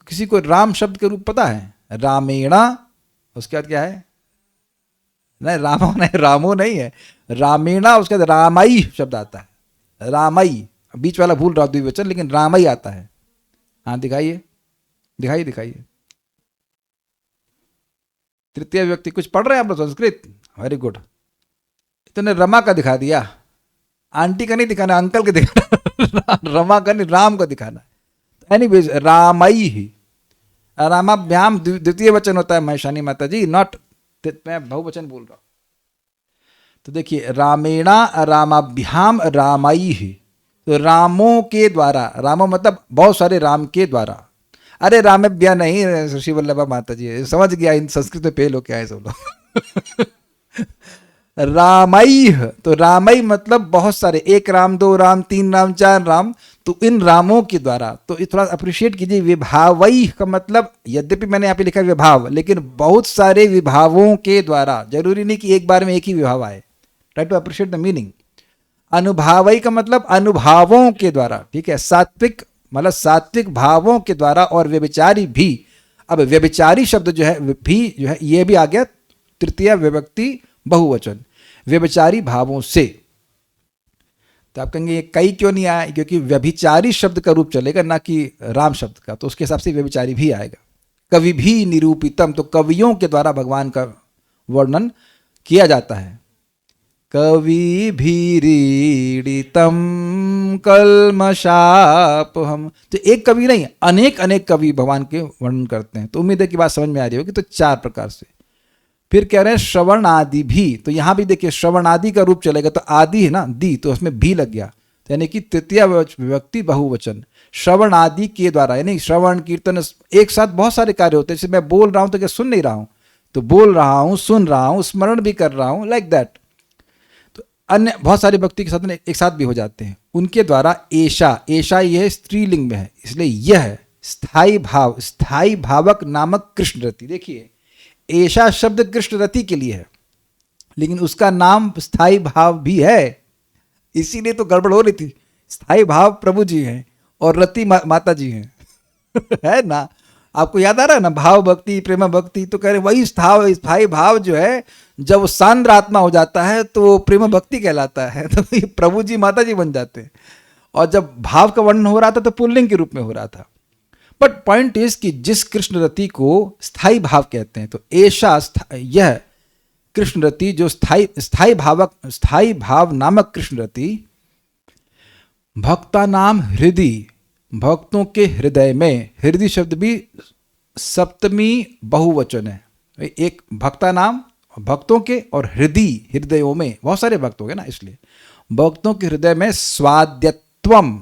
किसी को राम शब्द के रूप पता है? रामेणा, उसके बाद क्या है? नहीं रामो नहीं, रामो नहीं है, रामेणा, उसके बाद रामाई शब्द आता है। रामाई, बीच वाला भूल रहा द्विवचन, लेकिन रामाई आता है। हाँ दिखाइए, दिखाइए दिखाइए। तृतीय विभक्ति कुछ पढ़ रहे हैं आप लोग संस्कृत? Very good. इतने रमा का दिखा दिया, आंटी का नहीं दिखाना, अंकल का दिखाना। रमा का नहीं, राम का दिखाना। एनीवेज रामई ही, रामाभ्याम द्वितीय वचन होता है महेशानी माता जी, नॉट, मैं बहुवचन बोल रहा हूं। तो देखिए रामेणा रामाभ्याम रामाई ही, तो रामों के द्वारा, रामो मतलब बहुत सारे राम के द्वारा। अरे रामेभ्या नहीं, ऋषि वल्लभा माता जी समझ गया, इन संस्कृत में फेल हो के आए सब लोग। रामई, तो रामई मतलब बहुत सारे, 1 राम 2 राम 3 राम 4 राम, तो इन रामों के द्वारा। तो थोड़ा अप्रिशिएट कीजिए, विभावई का मतलब, यद्यपि मैंने यहाँ पे लिखा विभाव, लेकिन बहुत सारे विभावों के द्वारा, जरूरी नहीं कि एक बार में एक ही विभाव आए। Try to appreciate the meaning. अनुभावई का मतलब अनुभावों के द्वारा, ठीक है। सात्विक मतलब सात्विक भावों के द्वारा, और व्यभिचारी भी। अब व्यभिचारी शब्द जो है भी जो है, ये भी आ गया तृतीय विभक्ति बहुवचन, व्यभिचारी भावों से। तो आप कहेंगे ये कई क्यों नहीं आया? क्योंकि व्यभिचारी शब्द का रूप चलेगा, ना कि राम शब्द का, तो उसके हिसाब से व्यभिचारी भी आएगा। कवि भी निरूपितम, तो कवियों के द्वारा भगवान का वर्णन किया जाता है। कवि भीरीडितम कल्मषापहम, तो एक कवि नहीं, अनेक अनेक कवि भगवान के वर्णन करते हैं। तो उम्मीद है कि बात समझ में आ रही होगी। तो 4 प्रकार से। फिर कह रहे हैं श्रवण आदि भी, तो यहां भी देखिए श्रवण आदि का रूप चलेगा, तो आदि है ना, दी, तो उसमें भी लग गया, तो यानी कि तृतीय विभक्ति बहुवचन। श्रवण आदि के द्वारा, यानी श्रवण कीर्तन एक साथ बहुत सारे कार्य होते हैं। जैसे मैं बोल रहा हूं तो क्या सुन नहीं रहा हूं? तो बोल रहा हूं, सुन रहा हूं, स्मरण भी कर रहा हूं, लाइक दैट। तो अन्य बहुत सारे भक्ति के साथ एक साथ भी हो जाते हैं उनके द्वारा। ऐशा, ऐशा यह स्त्रीलिंग में है, इसलिए यह स्थायी भाव, स्थायी भावक नामक कृष्ण रति। देखिए ऐशा शब्द कृष्ण रति के लिए है, लेकिन उसका नाम स्थायी भाव भी है, इसीलिए तो गड़बड़ हो रही थी। स्थायी भाव प्रभु जी हैं और रति माता जी हैं। है ना? आपको याद आ रहा है ना, भाव भक्ति प्रेम भक्ति, तो कह रहे वही स्थायी भाव जो है, जब सांद्र आत्मा हो जाता है तो वो प्रेम भक्ति कहलाता है। तो ये प्रभु जी माता जी बन जाते हैं। और जब भाव का वर्णन हो रहा था तो पुल्लिंग के रूप में हो रहा था। बट पॉइंट इज कि जिस कृष्ण रति को स्थाई भाव कहते हैं, तो ऐसा यह कृष्ण रति जो स्थाई भाव नामक कृष्ण रति भक्ता नाम हृदय, भक्तों के हृदय में, हृदय शब्द भी सप्तमी बहुवचन है, एक भक्ता नाम भक्तों के और हृदय हृदयों में बहुत सारे भक्त हो गए ना, इसलिए भक्तों के हृदय में स्वाद्यत्वम।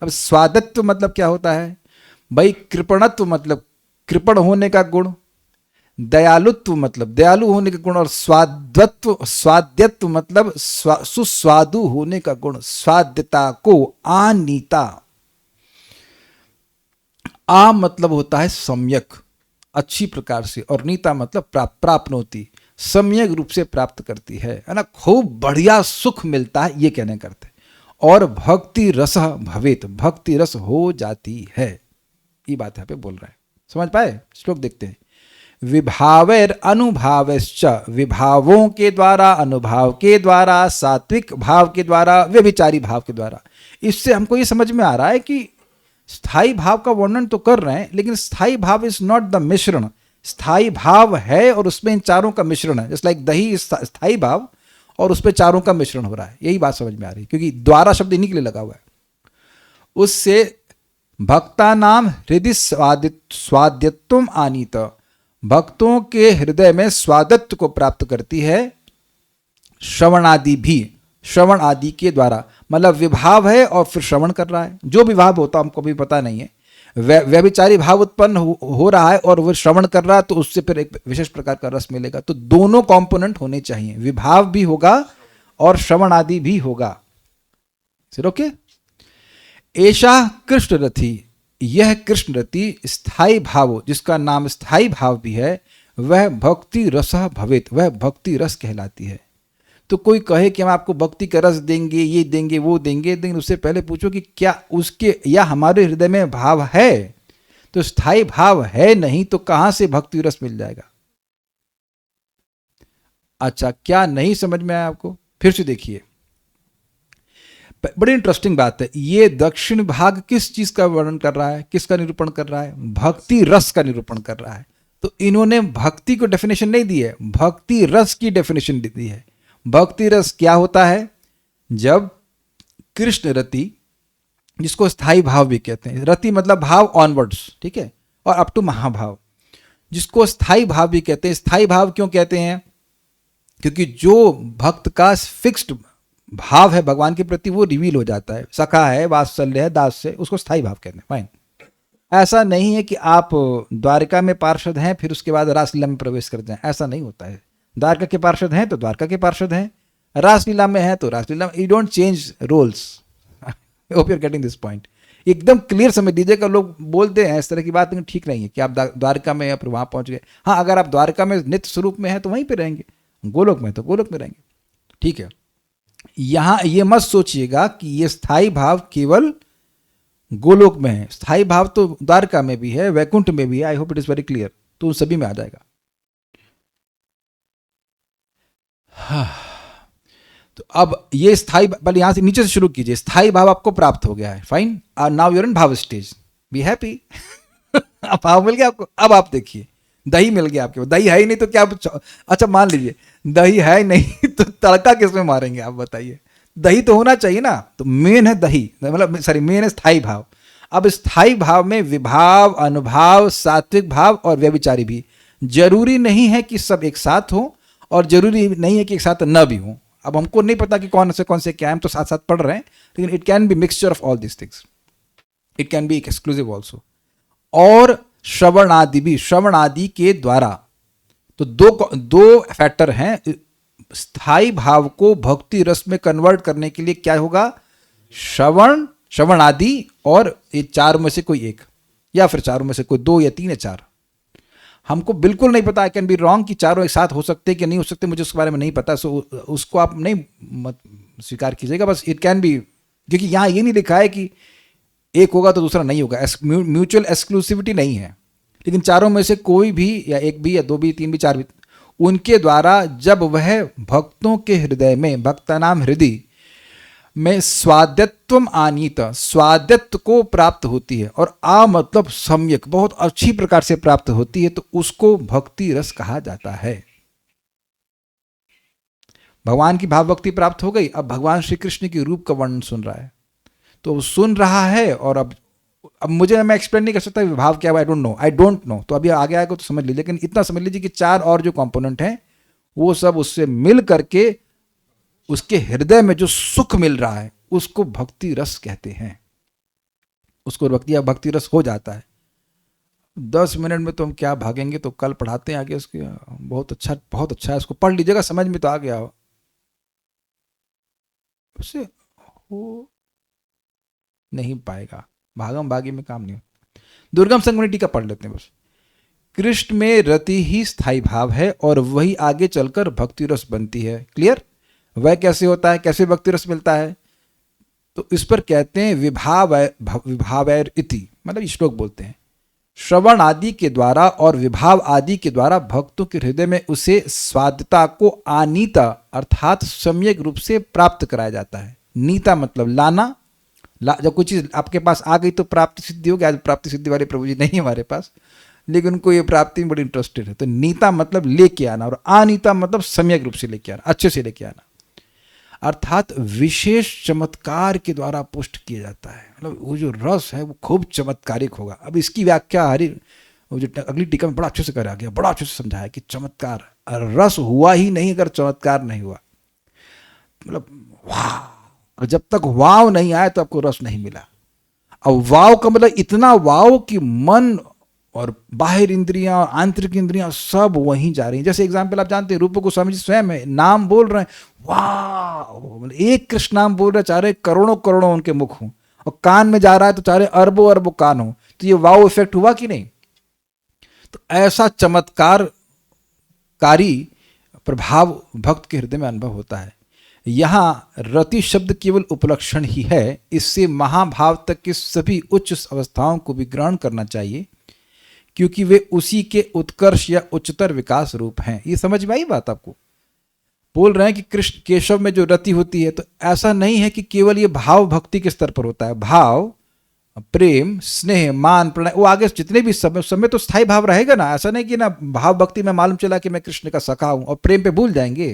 अब स्वादत्व मतलब क्या होता है भाई? कृपणत्व मतलब कृपण होने का गुण, दयालुत्व मतलब दयालु होने का गुण, और स्वाद्यत्व मतलब सुस्वादु होने का गुण, स्वाद्यता को आनीता। आ मतलब होता है सम्यक, अच्छी प्रकार से, और नीता मतलब प्राप्नोति, सम्यक रूप से प्राप्त करती है ना, खूब बढ़िया सुख मिलता है, ये कहने करते। और भक्ति रस भवेत, भक्ति रस हो जाती है, ये बात यहाँ पे बोल रहा है। समझ पाए? श्लोक देखते हैं। विभावैर अनुभावश्च, विभावों के द्वारा, अनुभव के द्वारा, सात्विक भाव के द्वारा, व्यभिचारी भाव के द्वारा। इससे हमको ये समझ में आ रहा है कि स्थाई भाव का वर्णन तो कर रहे हैं, लेकिन स्थाई भाव इज नॉट द मिश्रण। स्थाई भाव है और उसमें इन चारों का मिश्रण है, जस्ट लाइक दही स्थाई भाव और उसमें चारों का मिश्रण हो रहा है। यही बात समझ में आ रही है, क्योंकि द्वारा शब्द इन्हीं के लिए लगा हुआ है। उससे भक्ता नाम हृदय स्वाद्यत्वम आनीत, भक्तों के हृदय में स्वादत्व को प्राप्त करती है। श्रवण आदि भी, श्रवण आदि के द्वारा, मतलब विभाव है और फिर श्रवण कर रहा है। जो विभाव होता हमको भी पता नहीं है, व्यभिचारी भाव उत्पन्न हो रहा है और वो श्रवण कर रहा है, तो उससे फिर एक विशेष प्रकार का रस मिलेगा। तो दोनों कंपोनेंट होने चाहिए, विभाव भी होगा और श्रवण आदि भी होगा। ओके। ऐसा कृष्ण रथी, यह कृष्ण रति स्थाई भाव, जिसका नाम स्थाई भाव भी है, वह भक्ति रस भवेत, वह भक्ति रस कहलाती है। तो कोई कहे कि हम आपको भक्ति का रस देंगे, ये देंगे, वो देंगे, लेकिन उससे पहले पूछो कि क्या उसके या हमारे हृदय में भाव है? तो स्थाई भाव है नहीं तो कहां से भक्ति रस मिल जाएगा? अच्छा, क्या नहीं समझ में आया आपको? फिर से देखिए, बड़ी इंटरेस्टिंग बात है। ये दक्षिण भाग किस चीज का वर्णन कर रहा है, किसका निरूपण कर रहा है? भक्ति रस का निरूपण कर रहा है। तो इन्होंने भक्ति को डेफिनेशन नहीं दी है, भक्ति रस की डेफिनेशन दी है। भक्ति रस क्या होता है? जब कृष्ण रति, जिसको स्थाई भाव भी कहते हैं, रति मतलब भाव ऑनवर्ड्स, ठीक है, और अप टू महाभाव, जिसको स्थाई भाव भी कहते हैं। स्थाई भाव क्यों कहते हैं? क्योंकि जो भक्त का फिक्स्ड भाव है भगवान के प्रति, वो रिवील हो जाता है। सखा है, वात्सल्य है, दास से, उसको स्थाई भाव कहते हैं। फाइन। ऐसा नहीं है कि आप द्वारका में पार्षद हैं फिर उसके बाद रासलीला में प्रवेश करते हैं, ऐसा नहीं होता है। द्वारका के पार्षद हैं तो द्वारका के पार्षद हैं, रासलीला में है तो रासलीला में। You don't change roles. Hope you are getting this point. एकदम क्लियर समझ लीजिएगा। लोग बोलते हैं इस तरह की बात, लेकिन ठीक नहीं है कि आप द्वारका में या फिर वहां पहुंच गए। हाँ, अगर आप द्वारका में नित्य स्वरूप में है तो वहीं पे रहेंगे, गोलोक में तो गोलोक में रहेंगे, ठीक है। यहां ये मत सोचिएगा कि ये स्थाई भाव केवल गोलोक में है। स्थाई भाव तो द्वारका में भी है, वैकुंठ में भी है। I hope it is very clear. तो उन सभी में आ जाएगा। तो अब ये स्थाई, पहले यहां से नीचे से शुरू कीजिए। स्थाई भाव आपको प्राप्त हो गया है, फाइन। नाउ यूर इन भाव स्टेज, बी हैप्पी। भाव मिल गया आपको। अब आप देखिए, दही मिल गया आपके। दही है ही नहीं तो क्या? अच्छा, मान लीजिए दही है नहीं तो तड़का किसमें मारेंगे आप बताइए? दही तो होना चाहिए ना। तो मेन है दही, मतलब सॉरी, मेन है स्थाई भाव। अब स्थाई भाव में विभाव, अनुभाव, सात्विक भाव और व्यभिचारी भी। जरूरी नहीं है कि सब एक साथ हो और जरूरी नहीं है कि एक साथ न भी हो। अब हमको नहीं पता कि कौन से क्या है, हम तो साथ साथ पढ़ रहे हैं, लेकिन it can B mixture of all this things. It can B exclusive also. और श्रवण आदि भी, श्रवण आदि के द्वारा। तो दो फैक्टर हैं। स्थाई भाव को भक्ति रस में कन्वर्ट करने के लिए क्या होगा? श्रवण आदि, और ये चारों में से कोई एक, या फिर चारों में से कोई दो या तीन या चार। हमको बिल्कुल नहीं पता, आई कैन बी रॉन्ग कि चारों एक साथ हो सकते कि नहीं हो सकते, मुझे उसके बारे में नहीं पता। सो उसको आप नहीं मत स्वीकार कीजिएगा। बस इट कैन बी, क्योंकि यहाँ ये नहीं लिखा है कि एक होगा तो दूसरा नहीं होगा। म्यूचुअल एक्सक्लूसिविटी नहीं है। लेकिन चारों में से कोई भी, या एक भी, या दो भी, तीन भी, चार भी, उनके द्वारा जब वह भक्तों के हृदय में, भक्ता नाम हृदय, में स्वाद्यत्वम आनीत, स्वाद्यत्व को प्राप्त होती है, और आ मतलब सम्यक, बहुत अच्छी प्रकार से प्राप्त होती है, तो उसको भक्ति रस कहा जाता है। भगवान की भाव भक्ति प्राप्त हो गई, अब भगवान श्री कृष्ण की रूप का वर्णन सुन रहा है, तो वो सुन रहा है, और अब मुझे, मैं एक्सप्लेन नहीं कर सकता भाव क्या है, आई डोंट नो, तो अभी आगे आएगा तो समझ लीजिए, लेकिन इतना समझ लीजिए कि चार और जो कंपोनेंट हैं वो सब उससे मिल करके उसके हृदय में जो सुख मिल रहा है उसको भक्ति रस कहते हैं, उसको भक्ति रस हो जाता है। 10 मिनट में तो हम क्या भागेंगे, तो कल पढ़ाते हैं आगे उसके, बहुत अच्छा है, उसको पढ़ लीजिएगा, समझ में तो आ गया हो, उससे हो नहीं पाएगा, भागम भागी में काम नहीं हो। दुर्गम संगमनी टीका पढ़ लेते हैं बस। कृष्ण में रति ही स्थायी भाव है और वही आगे चलकर भक्ति रस बनती है। क्लियर? वह कैसे होता है, कैसे भक्ति रस मिलता है? तो इस पर कहते हैं विभावैर इति, मतलब श्लोक बोलते हैं, श्रवण आदि के द्वारा और विभाव आदि के द्वारा भक्तों के हृदय में उसे स्वाद्यता को आनीता अर्थात सम्यक रूप से प्राप्त कराया जाता है। नीता मतलब लाना, जब कोई चीज आपके पास आ गई तो प्राप्ति सिद्धि हो गई। आज प्राप्ति सिद्धि वाले प्रभु जी नहीं हमारे पास, लेकिन उनको ये प्राप्ति में बड़ी इंटरेस्टेड है। तो नीता मतलब लेके आना, और अनीता मतलब सम्यक रूप से लेके आना, अच्छे से लेके आना, अर्थात विशेष चमत्कार के द्वारा पुष्ट किया जाता है। मतलब वो जो रस है वो खूब चमत्कारिक होगा। अब इसकी व्याख्या वो जो अगली टीका में बड़ा अच्छे से करा गया, बड़ा अच्छे से समझाया कि चमत्कार रस हुआ ही नहीं अगर चमत्कार नहीं हुआ, मतलब वाह, और जब तक वाव नहीं आया तो आपको रस नहीं मिला। अब वाव का मतलब इतना वाव कि मन और बाहर इंद्रियां और आंतरिक इंद्रियां सब वहीं जा रही हैं। जैसे एग्जाम्पल आप जानते हैं, रूप गोस्वामी जी स्वयं है, नाम बोल रहे हैं, वाह, मतलब एक कृष्ण नाम बोल रहे, चाहे करोड़ों करोड़ों उनके मुख हों, और कान में जा रहा है तो चाहे अरबों अरबों कान हो, तो ये वाव इफेक्ट हुआ कि नहीं? तो ऐसा चमत्कारकारी प्रभाव भक्त के हृदय में अनुभव होता है। यहाँ रति शब्द केवल उपलक्षण ही है, इससे महाभाव तक की सभी उच्च अवस्थाओं को भी ग्रहण करना चाहिए, क्योंकि वे उसी के उत्कर्ष या उच्चतर विकास रूप हैं। ये समझ में आई बात आपको? बोल रहे हैं कि कृष्ण केशव में जो रति होती है, तो ऐसा नहीं है कि केवल ये भाव भक्ति के स्तर पर होता है। भाव, प्रेम, स्नेह, मान, प्रणय, वो आगे जितने भी समय तो स्थायी भाव रहेगा ना। ऐसा नहीं कि ना भाव भक्ति में मालूम चला कि मैं कृष्ण का सखा हूं और प्रेम पे भूल जाएंगे,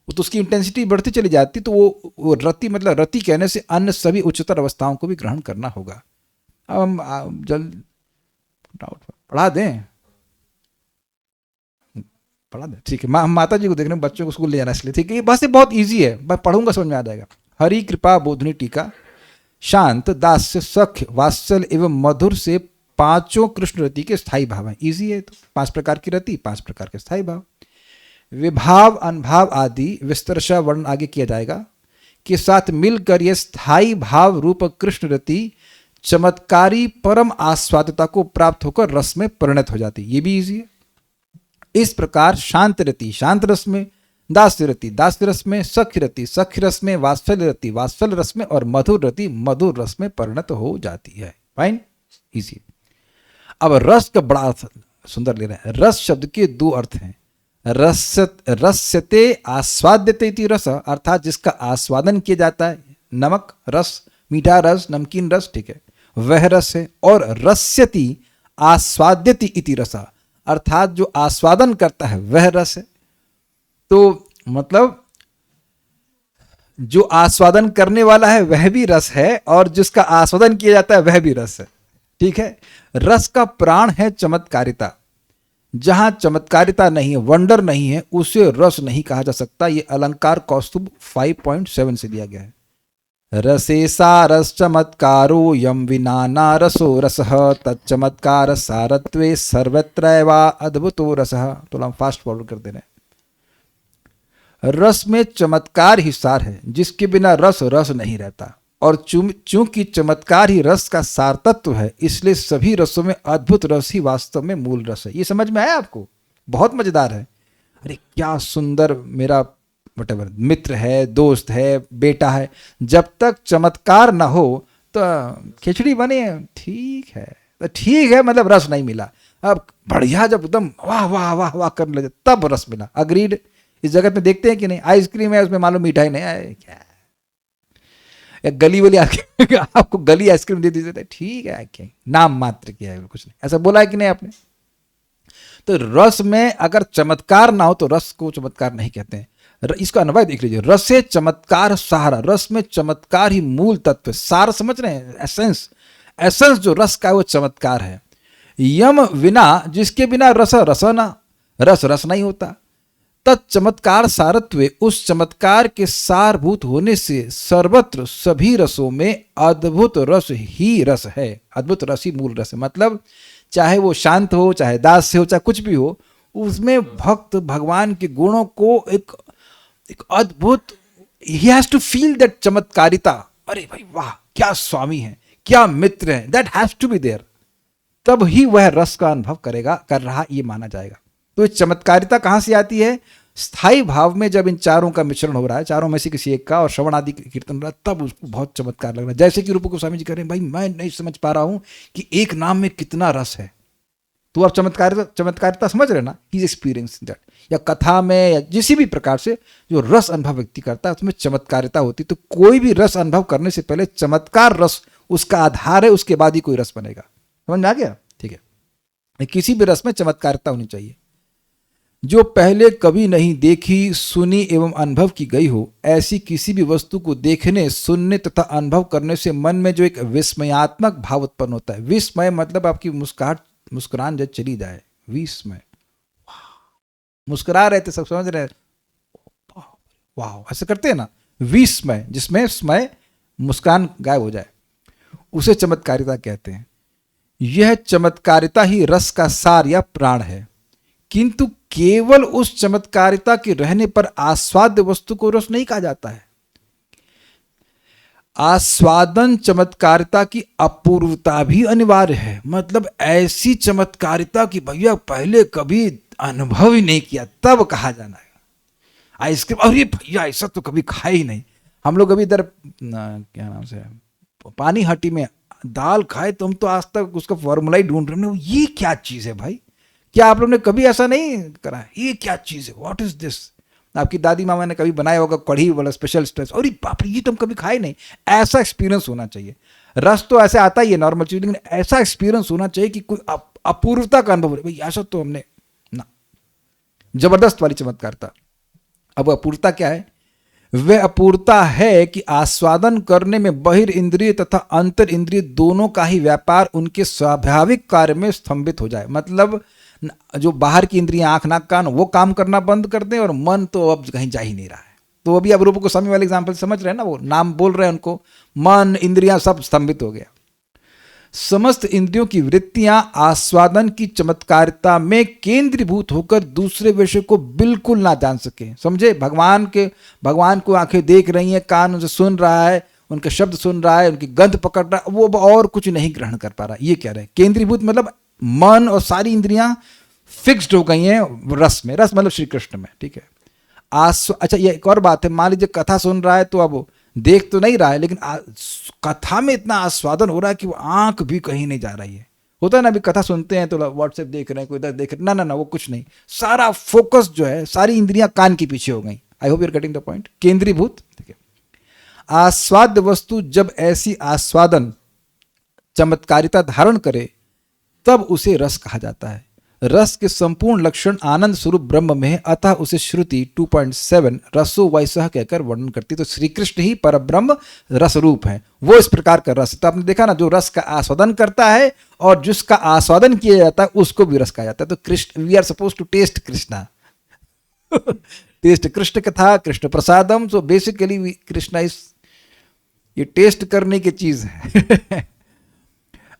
वो तो उसकी इंटेंसिटी बढ़ती चली जाती। तो वो रति मतलब रति कहने से अन्य सभी उच्चतर अवस्थाओं को भी ग्रहण करना होगा। अब हम जल्द पढ़ा दें, ठीक है। हम माता जी को देख रहे हैं, बच्चों को स्कूल ले जाना, इसलिए ठीक है। ये बस बहुत इजी है, मैं पढ़ूंगा समझ में आ जाएगा। हरि कृपा बोधनी टीका। शांत, दास्य, सख्य, वात्सल एवं मधुर से पांचों कृष्ण रति के स्थायी भाव हैं। इजी है, तो 5 प्रकार की रति, 5 प्रकार के स्थायी भाव। विभाव, अनभाव आदि विस्तरशा वर्णन आगे किया जाएगा, के साथ मिलकर यह स्थायी भाव रूप कृष्ण रति चमत्कारी परम आस्वादता को प्राप्त होकर रस में परिणत हो जाती है। ये भी इजी है। इस प्रकार शांत रति शांत रस में, दास्य रति दास्य रस में, सख्य रति सख्य रस में, वात्सल्य रति वात्सल्य रस में, और मधुर रति मधुर रस में परिणत हो जाती है। Fine, easy. अब रस का बड़ा सुंदर ले रहे हैं। रस शब्द के 2 अर्थ हैं। रस्यते आस्वाद्यते इति रस, अर्थात जिसका आस्वादन किया जाता है, नमक रस, मीठा रस, नमकीन रस, ठीक है, वह रस है। और रस्यति आस्वाद्यति इति रस, अर्थात जो आस्वादन करता है वह रस है। तो मतलब जो आस्वादन करने वाला है वह भी रस है, और जिसका आस्वादन किया जाता है वह भी रस है। ठीक है। रस का प्राण है चमत्कारिता। जहां चमत्कारिता नहीं है, वंडर नहीं है, उसे रस नहीं कहा जा सकता। ये अलंकार कौस्तुभ 5.7 से दिया गया है। रसे सारस चमत्कारो यम विना ना रसो रसः तच्चमत्कार सारत्वे सर्वत्रैवा अद्भुतो रसः। तो हम फास्ट फॉरवर्ड कर दे रहे हैं। रस में चमत्कार ही सार है, जिसके बिना रस रस नहीं रहता। और चूंकि चमत्कार ही रस का सार तत्व है, इसलिए सभी रसों में अद्भुत रस ही वास्तव में मूल रस है। ये समझ में आया आपको? बहुत मजेदार है। अरे क्या सुंदर मेरा मित्र है, दोस्त है, बेटा है। जब तक चमत्कार ना हो तो खिचड़ी बने, ठीक है तो ठीक है, मतलब रस नहीं मिला। अब बढ़िया जब एकदम वाह वाह वाह वाह करने लगे तब रस मिला। अग्रीड। इस जगत में देखते हैं कि नहीं, आइसक्रीम है उसमें मालूम मिठाई नहीं है क्या। या गली वाली आके आपको गली आइसक्रीम दे दीजिए, ठीक है क्या नाम मात्र किया है, कुछ नहीं, ऐसा बोला है कि नहीं आपने? तो रस में अगर चमत्कार ना हो तो रस को चमत्कार नहीं कहते हैं। इसका अन्वय देख लीजिए, रसे चमत्कार सार, रस में चमत्कार ही मूल तत्व है। सार समझ रहे हैं, एसेंस, एसेंस जो रस का है वो चमत्कार है। यम विना, जिसके बिना रस रसना, रस रस नहीं होता। तत्चमत्कार सारत्व, उस चमत्कार के सारभूत होने से सर्वत्र सभी रसों में अद्भुत रस ही रस है। अद्भुत रस ही मूल रस है, मतलब चाहे वो शांत हो, चाहे दास हो, चाहे कुछ भी हो, उसमें भक्त भगवान के गुणों को एक अद्भुत, he has to feel that चमत्कारिता, अरे भाई वाह क्या स्वामी है, क्या मित्र है, that has to be there, तब ही वह रस का अनुभव करेगा, कर रहा ये माना जाएगा। तो चमत्कारिता कहां से आती है? स्थायी भाव में जब इन चारों का मिश्रण हो रहा है, चारों में से किसी एक का, और श्रवण आदि कीर्तन हो रहा है, तब उसको बहुत चमत्कार लग रहा है। जैसे कि रूप गोस्वामी जी कह रहे हैं, भाई मैं नहीं समझ पा रहा हूं कि एक नाम में कितना रस है, तो आप चमत्कारिता समझ रहे ना, ही इज एक्सपीरियंसिंग दैट। या कथा में या किसी भी प्रकार से जो रस अनुभव व्यक्ति करता है उसमें चमत्कारिता होती। तो कोई भी रस अनुभव करने से पहले चमत्कार रस उसका आधार है, उसके बाद ही कोई रस बनेगा। समझ में आ गया? ठीक है, किसी भी रस में चमत्कारिता होनी चाहिए। जो पहले कभी नहीं देखी, सुनी एवं अनुभव की गई हो, ऐसी किसी भी वस्तु को देखने, सुनने तथा अनुभव करने से मन में जो एक विस्मयात्मक भाव उत्पन्न होता है। विस्मय मतलब आपकी मुस्कुरान जब चली जाए, विस्मय, मुस्कुरा रहे थे सब समझ रहे, वाह ऐसे करते हैं ना, विस्मय, जिसमें स्मय मुस्कान गायब हो जाए, उसे चमत्कारिता कहते हैं। यह चमत्कारिता ही रस का सार या प्राण है, किंतु केवल उस चमत्कारिता के रहने पर आस्वाद्य वस्तु को रस नहीं कहा जाता है। आस्वादन चमत्कारिता की अपूर्वता भी अनिवार्य है, मतलब ऐसी चमत्कारिता की भैया पहले कभी अनुभव ही नहीं किया तब कहा जाना है। आइसक्रीम, अरे भैया ऐसा तो कभी खाया ही नहीं। हम लोग अभी इधर क्या नाम से पानी हटी में दाल खाए, तो हम तो आज तक उसका फॉर्मूला ही ढूंढ रहे हैं, ये क्या चीज है भाई, क्या आप लोगों ने कभी ऐसा नहीं करा, ये क्या चीज है, व्हाट इज दिस? आपकी दादी मामा ने कभी बनाया होगा कढ़ी वाला स्पेशल स्ट्रेस, अरे बाप रे ये तो हम कभी खाए नहीं। ऐसा एक्सपीरियंस होना चाहिए। रस तो ऐसे आता ही है नॉर्मल चीज, लेकिन ऐसा एक्सपीरियंस होना चाहिए कि कोई अपूर्वता का अनुभव, भाई ऐसा तो हमने ना, जबरदस्त वाली चमत्कारता। अब अपूर्वता क्या है? वह अपूर्वता है कि आस्वादन करने में बहिर इंद्रिय तथा अंतर इंद्रिय दोनों का ही व्यापार उनके स्वाभाविक कार्य में स्तंभित हो जाए। मतलब जो बाहर की इंद्रियां, आंख नाक कान, वो काम करना बंद कर दें, और मन तो अब कहीं जा ही नहीं रहा है। तो अभी आप रूप गोस्वामी वाले एग्जाम्पल समझ रहे हैं ना, वो नाम बोल रहे हैं उनको, मन इंद्रियां सब स्तंभित हो गया। समस्त इंद्रियों की वृत्तियां आस्वादन की चमत्कारिता में केंद्रीभूत होकर दूसरे विषय को बिल्कुल ना जान सके। समझे? भगवान को आंखें देख रही हैं, कान उनसे सुन रहा है, उनके शब्द सुन रहा है, उनकी गंध पकड़ रहा है, वो और कुछ नहीं ग्रहण कर पा रहा। ये कह रहे हैं केंद्रीभूत, मतलब मन और सारी इंद्रियां फिक्स्ड हो गई हैं रस में। रस मतलब श्री कृष्ण में, ठीक है। अच्छा ये एक और बात है, मान लीजिए कथा सुन रहा है तो अब देख तो नहीं रहा है, लेकिन कथा में इतना आस्वादन हो रहा है कि वो आंख भी कहीं नहीं जा रही है। होता है ना, अभी कथा सुनते हैं तो व्हाट्सएप देख रहे हैं, कोई इधर देख रहे, ना वो कुछ नहीं, सारा फोकस जो है, सारी इंद्रियां कान के पीछे हो गई। I hope you are getting the point. केंद्रीभूत, ठीक है। आस्वाद्य वस्तु जब ऐसी आस्वादन चमत्कारिता धारण करे तब उसे रस कहा जाता है। रस के संपूर्ण लक्षण आनंद स्वरूप ब्रह्म में है, अतः उसे श्रुति 2.7 रसो वैसह कहकर वर्णन करती। तो श्री कृष्ण ही परब्रह्म रस रूप है, वो इस प्रकार का रस। तो आपने देखा ना, जो रस का आस्वादन करता है और जिसका आस्वादन किया जाता है उसको भी रस कहा जाता है। तो Krishna, we are suppose to taste Krishna taste Krishna कथा, Krishna prasadam. So basically Krishna is, ये टेस्ट करने की चीज है।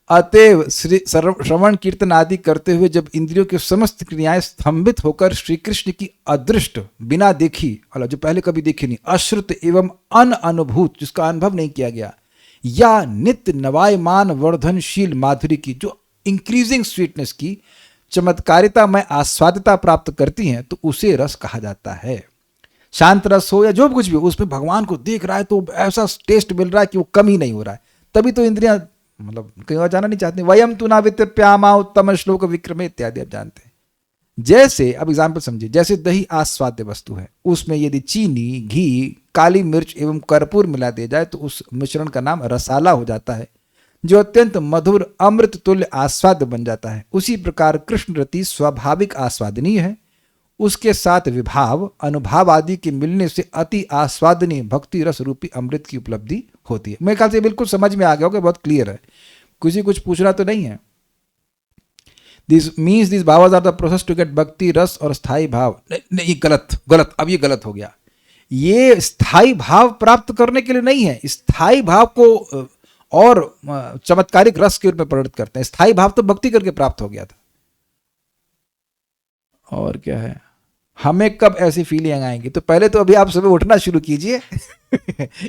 अतएव श्रवण कीर्तन आदि करते हुए जब इंद्रियों की समस्त क्रियाएं स्तंभित होकर श्री कृष्ण की अदृष्ट, बिना देखी, और जो पहले कभी देखी नहीं, अश्रुत एवं अनुभूत, जिसका अनुभव नहीं किया गया, या नित्य नवायमान वर्धनशील माधुरी की, जो इंक्रीजिंग स्वीटनेस की चमत्कारिता में आस्वादता प्राप्त करती हैं, तो उसे रस कहा जाता है। शांत रस हो या जो कुछ भी हो, उसमें भगवान को देख रहा है तो ऐसा टेस्ट मिल रहा है कि वो कम ही नहीं हो रहा है, तभी तो इंद्रियां मतलब कहीं और जाना नहीं चाहती। वयम तु ना वितृप्यामा उत्तम श्लोक विक्रमे इत्यादि आप जानते हैं। जैसे अब एग्जाम्पल समझिए, जैसे दही आस्वाद्य वस्तु है, उसमें यदि चीनी, घी, काली मिर्च एवं कर्पूर मिला दिया जाए तो उस मिश्रण का नाम रसाला हो जाता है, जो अत्यंत मधुर अमृत तुल्य आस्वाद्य बन जाता है। उसी प्रकार कृष्ण रति स्वाभाविक आस्वादनीय है, उसके साथ विभाव अनुभाव आदि के मिलने से अति आस्वादनीय भक्ति रस रूपी अमृत की उपलब्धि होती है। मेरे ख्याल से बिल्कुल समझ में आ गया होगा, बहुत क्लियर है, किसी कुछ पूछना तो नहीं है। दिस मीन्स दिस भावास are the process to get भक्ति रस और स्थायी भाव। नहीं, ये गलत, अब ये गलत हो गया। ये स्थायी भाव प्राप्त करने के लिए नहीं है, स्थायी भाव को और चमत्कारिक रस के रूप में परिणत करते हैं। स्थायी भाव तो भक्ति करके प्राप्त हो गया था। और क्या है, हमें कब ऐसी फीलिंग आएंगी? तो पहले तो अभी आप सुबह उठना शुरू कीजिए।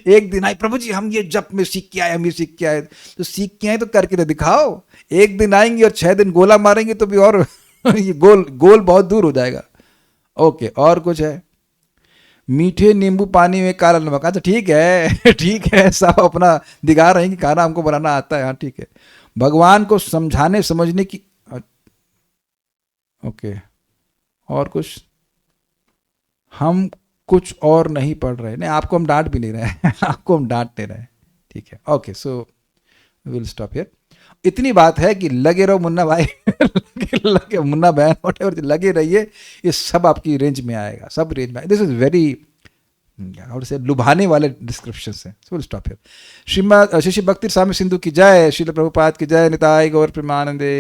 एक दिन आए, प्रभु जी हम ये जप में सीख के आए, हम ये सीख के आए, तो सीख के आए तो करके तो दिखाओ। एक दिन आएंगे और 6 दिन गोला मारेंगे तो भी और ये गोल बहुत दूर हो जाएगा। ओके, और कुछ है? मीठे नींबू पानी में काला नमक। अच्छा ठीक है, ठीक है, सब अपना दिखा रहे हैं कि खाना हमको बनाना आता है। हाँ ठीक है। भगवान को समझाने समझने की, ओके, और कुछ? हम कुछ और नहीं पढ़ रहे, नहीं आपको हम डांट भी नहीं रहे हैं। आपको हम डांट नहीं रहे, ठीक है। Okay, so will stop here. इतनी बात है कि लगे रहो मुन्ना भाई, लगे मुन्ना बहन, व्हाटएवर, लगे रहिए, ये सब आपकी रेंज में आएगा, सब रेंज में। दिस इज वेरी और से लुभाने वाले डिस्क्रिप्शन है। So will stop here. Srimad Shri Bhakti Swami Sindhu की जय, श्रील प्रभुपाद की जय, निताय गौर प्रेमानंदे।